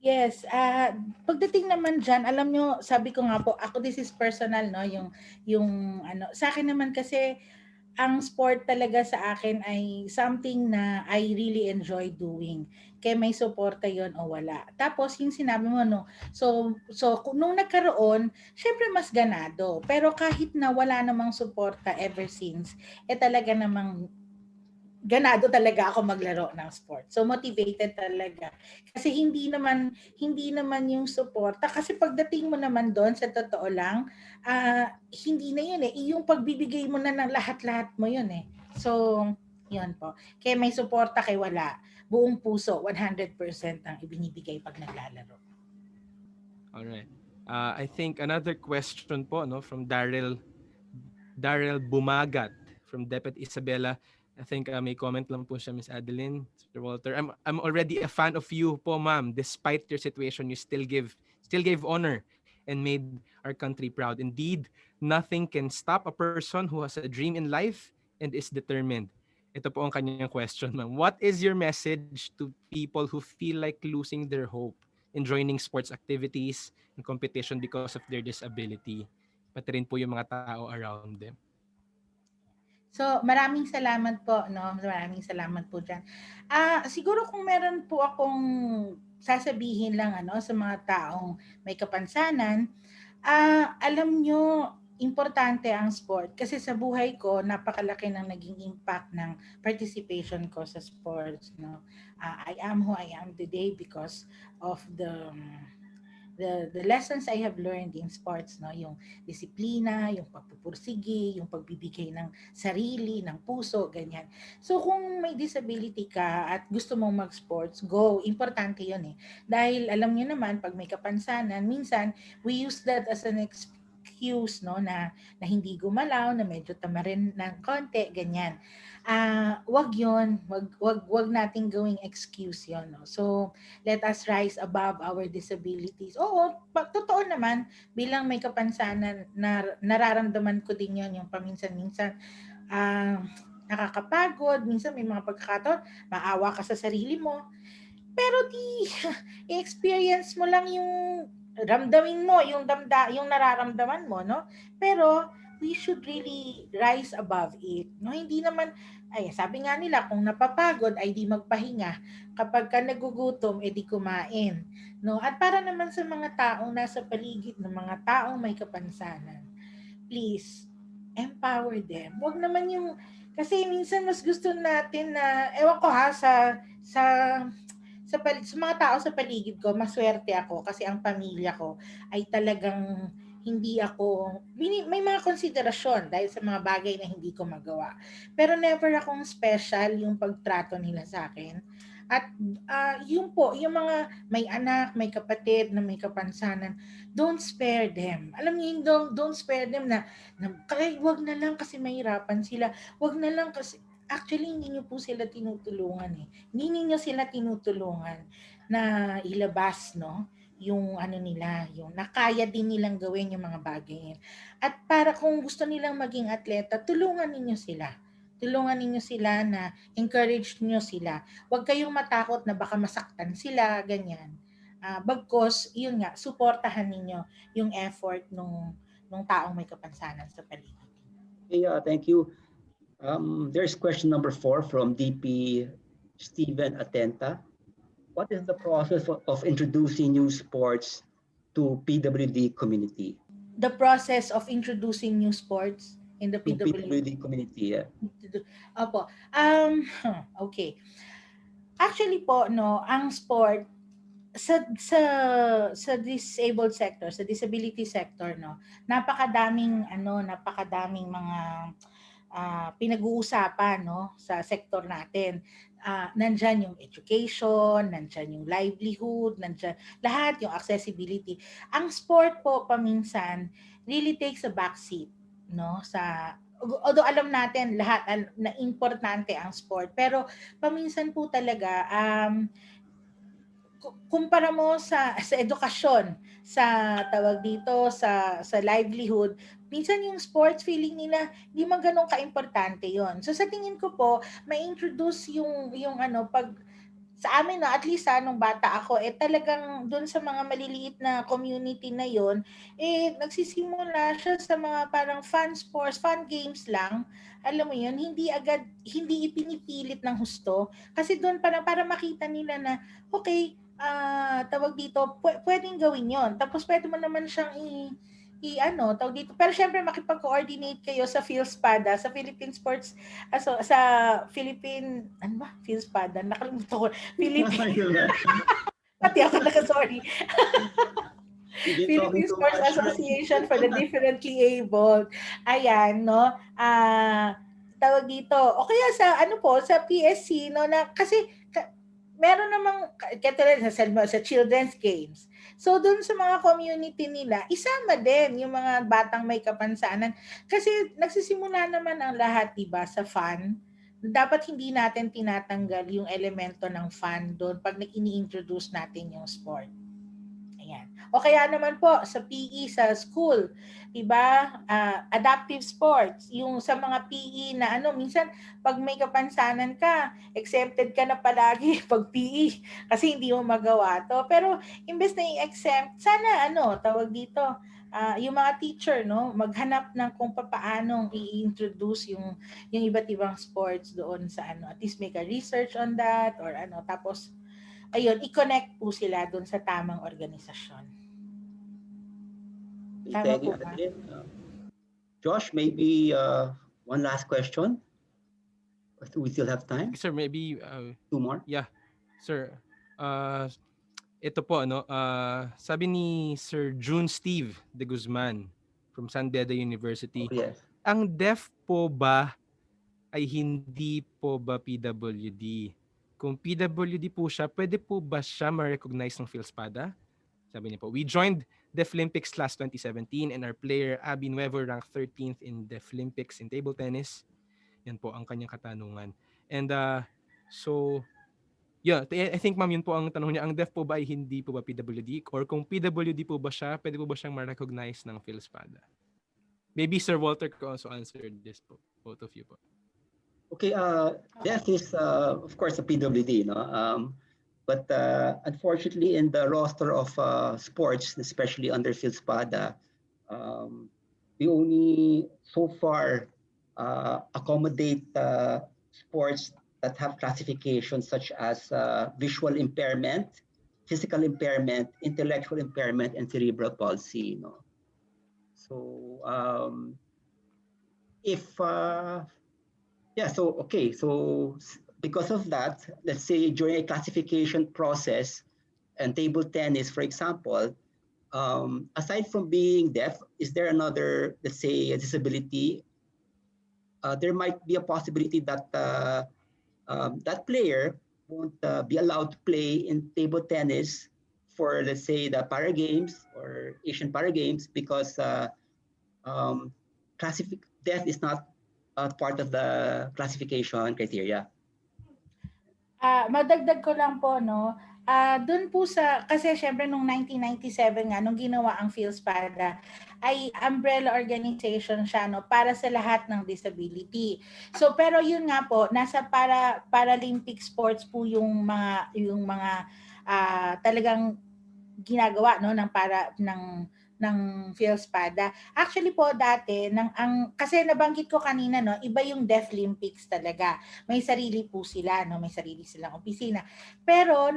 Yes, pagdating naman dyan, alam nyo, sabi ko nga po, this is personal, no, yung sa akin naman kasi, ang sport talaga sa akin ay something na I really enjoy doing. Kaya may suporta yon o wala. Tapos yung sinabi mo, so nung nagkaroon, syempre mas ganado. Pero kahit na wala namang suporta ever since, talaga namang ganado talaga ako maglaro ng sport. So motivated talaga. Kasi hindi naman yung suporta. Kasi pagdating mo naman doon, sa totoo lang, hindi na yun yung pagbibigay mo na ng lahat-lahat mo yun So, yun po. Kaya may suporta kay wala. Buong puso, 100% ang ibinibigay pag naglalaro. Alright. I think another question po, from Daryl Bumagat from Deputy Isabela. I think may comment lang po siya, Ms. Adeline, Sir Walter. I'm already a fan of you po, ma'am. Despite your situation, you still gave honor and made our country proud. Indeed, nothing can stop a person who has a dream in life and is determined. Ito po ang kanyang question, ma'am. What is your message to people who feel like losing their hope in joining sports activities and competition because of their disability? Pati rin po yung mga tao around them. So, maraming salamat po, Maraming salamat po dyan. Siguro kung meron po akong sasabihin lang, sa mga taong may kapansanan, alam nyo, importante ang sport kasi sa buhay ko napakalaki ng naging impact ng participation ko sa sports, no. I am who I am today because of the lessons I have learned in sports, no, yung disiplina, yung pagpupursigi, yung pagbibigay ng sarili, ng puso, ganyan. So kung may disability ka at gusto mong mag-sports, go. Importante 'yon eh. Dahil alam niyo naman pag may kapansanan, minsan we use that as an excuse, no, na hindi gumalaw, na medyo tamarin ng konti, ganyan. Wag 'yon, wag nating gawing excuse 'yon, no. So let us rise above our disabilities. Oo, totoo naman, bilang may kapansanan, nararamdaman ko din yun, yung paminsan-minsan, ah, nakakapagod, minsan may mga pagkakataon, maawa ka sa sarili mo, pero i-experience mo lang yung ramdamin mo, yung nararamdaman mo, no? Pero we should really rise above it, no? Hindi naman, ay sabi nga nila, kung napapagod ay di magpahinga, kapag ka nagugutom edi kumain, no? At para naman sa mga taong nasa paligid ng mga taong may kapansanan, please empower them. Wag naman yung, kasi minsan mas gusto natin na, ewan ko ha, sa sa mga tao sa paligid ko, maswerte ako kasi ang pamilya ko ay talagang hindi ako, may mga konsiderasyon dahil sa mga bagay na hindi ko magawa. Pero never akong special yung pagtrato nila sa akin. At yun po, yung mga may anak, may kapatid na may kapansanan, don't spare them. Alam niyo yung don't spare them na wag na lang kasi mahirapan sila. Wag na lang kasi, actually hindi niyo po sila tinutulungan eh. Hindi niyo sila tinutulungan na ilabas, no, yung ano nila, yung nakaya din nilang gawin yung mga bagay. At para kung gusto nilang maging atleta, tulungan ninyo sila. Tulungan ninyo sila, na encourage niyo sila. Huwag kayong matakot na baka masaktan sila, ganyan. Bagkos, yun nga, suportahan ninyo yung effort nung taong may kapansanan sa paligid. Yeah, thank you. There's question number 4 from DP Steven Atenta. What is the process of introducing new sports to PWD community? The process of introducing new sports in the To PWD PWD community, yeah. Opo. Okay. Actually po, no, ang sport sa disabled sector, sa disability sector, no, napakadaming mga pinag-uusapan, no, sa sektor natin. Nandyan yung education, nandyan yung livelihood, nandyan lahat, yung accessibility. Ang sport po paminsan really takes a backseat, no, although alam natin lahat na importante ang sport, pero paminsan po talaga kumpara mo sa edukasyon, sa tawag dito, sa livelihood, minsan yung sports feeling nila hindi man ganun ka-importante yon. So sa tingin ko po, may introduce yung pag sa amin, no, at least nung bata ako, talagang doon sa mga maliliit na community na yon, nagsisimula siya sa mga parang fun sports, fun games lang. Alam mo yun, hindi ipinipilit ng husto. Kasi doon para makita nila na, okay, tawag dito, pwedeng gawin yon. Tapos pwede mo naman siyang tawag dito. Pero syempre makipag-coordinate kayo sa PhilSpada, sa Philippine Sports, sa Philippine, ano ba? PhilSpada, nakalimutan ko. Philippine, pati ako sorry. Philippine Sports Association for the Differently Abled. Ayan, no? Tawag dito. O kaya sa PSC, no, na kasi meron namang katulad sa children's games. So doon sa mga community nila, isama din yung mga batang may kapansanan kasi nagsisimula naman ang lahat, 'di ba, sa fun. Dapat hindi natin tinatanggal yung elemento ng fun doon pag ini-introduce natin yung sport. Ayan. O kaya naman po sa PE sa school, 'di ba? Adaptive sports, yung sa mga PE na minsan pag may kapansanan ka, exempted ka na palagi pag PE kasi hindi mo magawa to. Pero imbes na i-exempt, sana tawag dito, yung mga teacher, no, maghanap ng kung paanong i-introduce yung iba't ibang sports doon sa at least make a research on that or tapos ayun, i-connect po sila doon sa tamang organisasyon. Tama Thank po you, ba? Adrian. Josh, maybe one last question. Do we still have time? Sir, maybe, Two more. yeah, sir. Uh, ito po, sabi ni Sir June Steve de Guzman from San Beda Oh, University, yes. ang deaf po ba ay hindi po ba PWD? Kung PWD po siya, pwede po ba siya ma-recognize ng PhilSpada? Sabi niya po, we joined Deaflympics class 2017 and our player Abby Nuevo ranked 13th in Deaflympics in table tennis. Yan po ang kanyang katanungan. And so, yeah, I think ma'am yun po ang tanong niya. Ang deaf po ba ay hindi po ba PWD? Or kung PWD po ba siya, pwede po ba siyang ma-recognize ng PhilSpada? Maybe Sir Walter could also answer this po. Both of you po. Okay, deaf is, of course, a PWD, no? But unfortunately, in the roster of sports, especially under PhilSpada, we only so far accommodate sports that have classifications such as visual impairment, physical impairment, intellectual impairment, and cerebral palsy. No? So if yeah, so okay, so because of that, let's say during a classification process and table tennis, for example, aside from being deaf, is there another, let's say, a disability? There might be a possibility that that player won't be allowed to play in table tennis for, let's say, the Para Games or Asian Para Games because um, death is not part of the classification criteria. Madagdag ko lang po, no? Doon po sa, kasi syempre nung 1997 nga, nung ginawa ang PhilSpada, ay umbrella organization siya, no? Para sa lahat ng disability. So, pero yun nga po, nasa Paralympic sports po yung mga talagang ginagawa, no, ng PhilSpada. Actually po dati kasi nabanggit ko kanina, no, iba yung Deaflympics talaga. May sarili po sila, no, may sarili silang opisina. Pero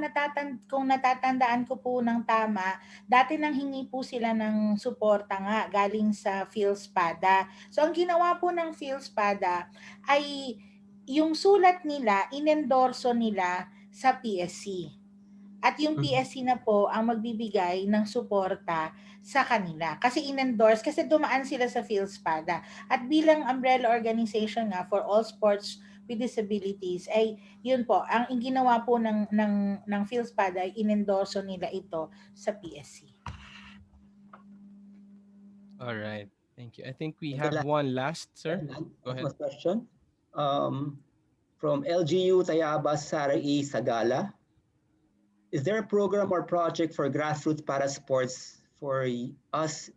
kung natatandaan ko po ng tama, dati nang hingi po sila ng suporta nga galing sa PhilSpada. So ang ginawa po ng PhilSpada ay yung sulat nila, inendorso nila sa PSC. At yung PSC na po ang magbibigay ng suporta sa kanila. Kasi in-endorse, kasi dumaan sila sa PhilSpada. At bilang umbrella organization nga for all sports with disabilities, ay yun po, ang ginawa po ng PhilSpada ay in-endorso nila ito sa PSC. All right. Thank you. I think we have one last, sir. Go ahead. Question. From LGU Tayabas Sarai Sagala. Is there a program or project for grassroots para sports for us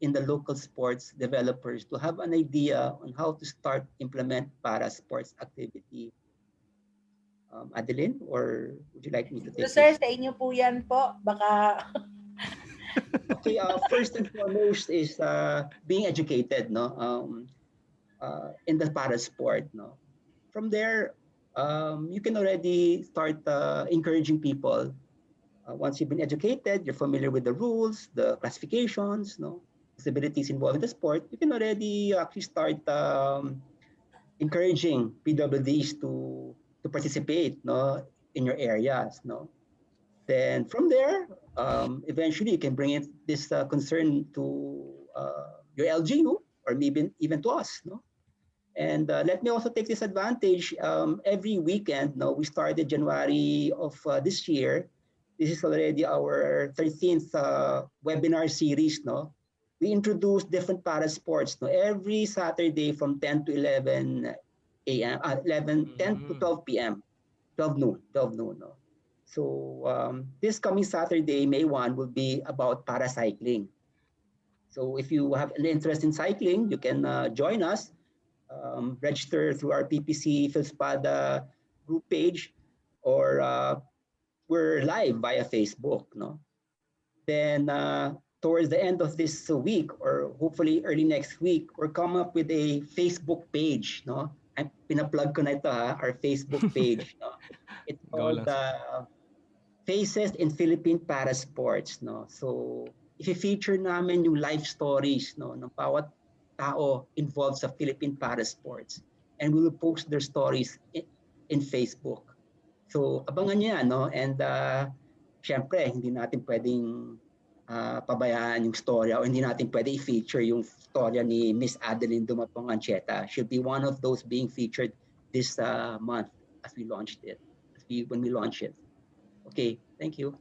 in the local sports developers to have an idea on how to start implement para sports activity? Adeline, or would you like me to take So, sir, this? sa inyo po yan po. Baka... Okay, first and foremost is being educated, no, in the para sport, no. From there, you can already start encouraging people. Once you've been educated, you're familiar with the rules, the classifications, no, disabilities involved in the sport, you can already actually start encouraging PWDs to participate, no, in your areas, no. Then from there, eventually you can bring this concern to your LGU or maybe even to us, no. And let me also take this advantage. Every weekend, no, we started January of this year. This is already our 13th webinar series, no. We introduce different para sports, no, every Saturday from 10 to 11 a.m. 10 to 12 p.m. 12 noon, no. So this coming Saturday, May 1, will be about paracycling. So if you have an interest in cycling, you can join us. Register through our PPC PhilSpada group page, or we're live via Facebook, no? Then towards the end of this week, or hopefully early next week, we're coming up with a Facebook page, no? I'm pinaplug ko na ito, our Facebook page, no? It's called Faces in Philippine Parasports, no? So if i-feature namin yung life stories, no, ng bawat tao involved sa Philippine para sports. And we will post their stories in Facebook. So abangan niyo yan, no? And syempre, hindi natin pwedeng pabayaan yung storya, o hindi natin pwede i-feature yung storya ni Miss Adeline Dumapong Ancheta. Should be one of those being featured this month as we launched it, when we launch it. Okay, thank you.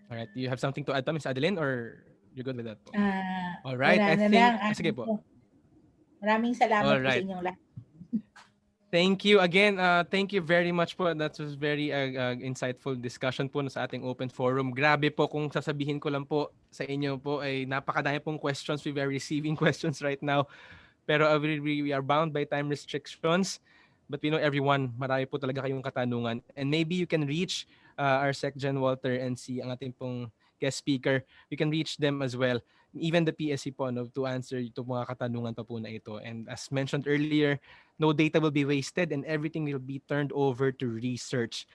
All right, do you have something to add to Miss Adeline, or you're good with that po? All Wala right, I na think lang. sige po. Maraming salamat All po sa right. inyong lahat. Thank you again. Thank you very much po. That was very insightful discussion po sa ating open forum. Grabe po, kung sasabihin ko lang po sa inyo po ay napakadami pong questions. We are receiving questions right now. Pero we are bound by time restrictions. But we know everyone, marami po talaga kayong katanungan. And maybe you can reach our SecGen Walter and si ang ating pong guest speaker. You can reach them as well. Even the PSC po, no, to answer itong mga katanungan pa po na ito. And as mentioned earlier, no data will be wasted and everything will be turned over to research.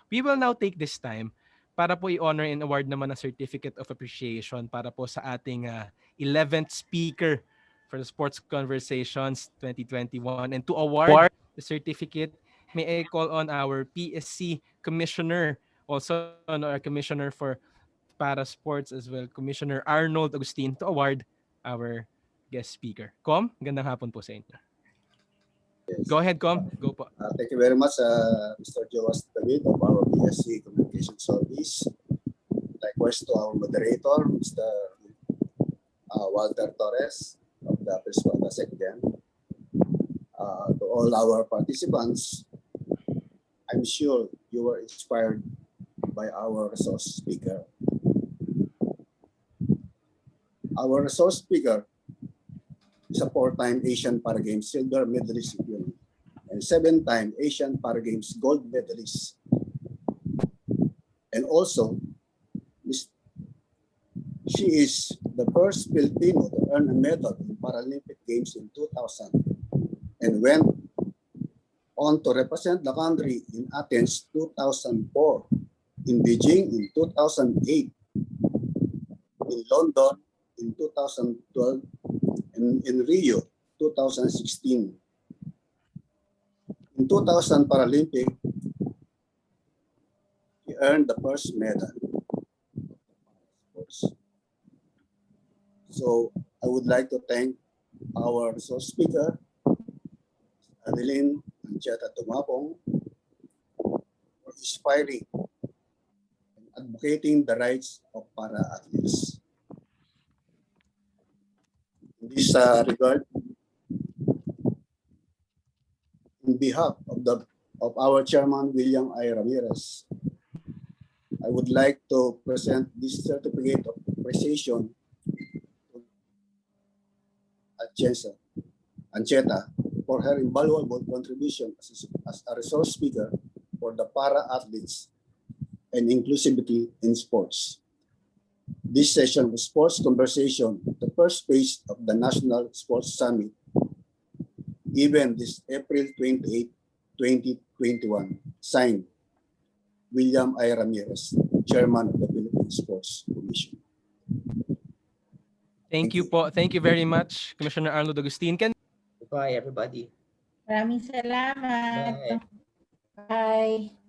We will now take this time para po i-honor and award naman ang Certificate of Appreciation para po sa ating 11th speaker for the Sports Conversations 2021. And to award the certificate, may I call on our PSC Commissioner, also our Commissioner for Para Sports as well, Commissioner Arnold Agustin, to award our guest speaker. Com, gandang hapon po sa inyo. Yes. Go ahead, Com. Go po. Thank you very much, Mr. Joas David of our PSC Communication Service. Likewise to our moderator, Mr. Walter Torres of the Prespada SecGen. To all our participants, I'm sure you were inspired by our resource speaker. Our resource speaker is a 4-time Asian Para Games silver medalist and 7-time Asian Para Games gold medalist. And also, she is the first Filipino to earn a medal in Paralympic Games in 2000 and went on to represent the country in Athens 2004, in Beijing in 2008, in London in 2012, and in Rio 2016. In 2000 Paralympic, he earned the first medal. So I would like to thank our resource speaker, Adeline Ancheta Tumapong, for inspiring and advocating the rights of para-athletes. In this regard, in behalf of our chairman, William I. Ramirez, I would like to present this certificate of appreciation to Ancheta for her invaluable contribution as a resource speaker for the para-athletes and inclusivity in sports. This session was Sports Conversation, the first phase of the National Sports Summit, given this April 28, 2021, signed William I. Ramirez, Chairman of the Philippine Sports Commission. Thank you po. Thank you very much, Commissioner Arnold Agustin. Goodbye, everybody. Maraming salamat. Bye. Bye.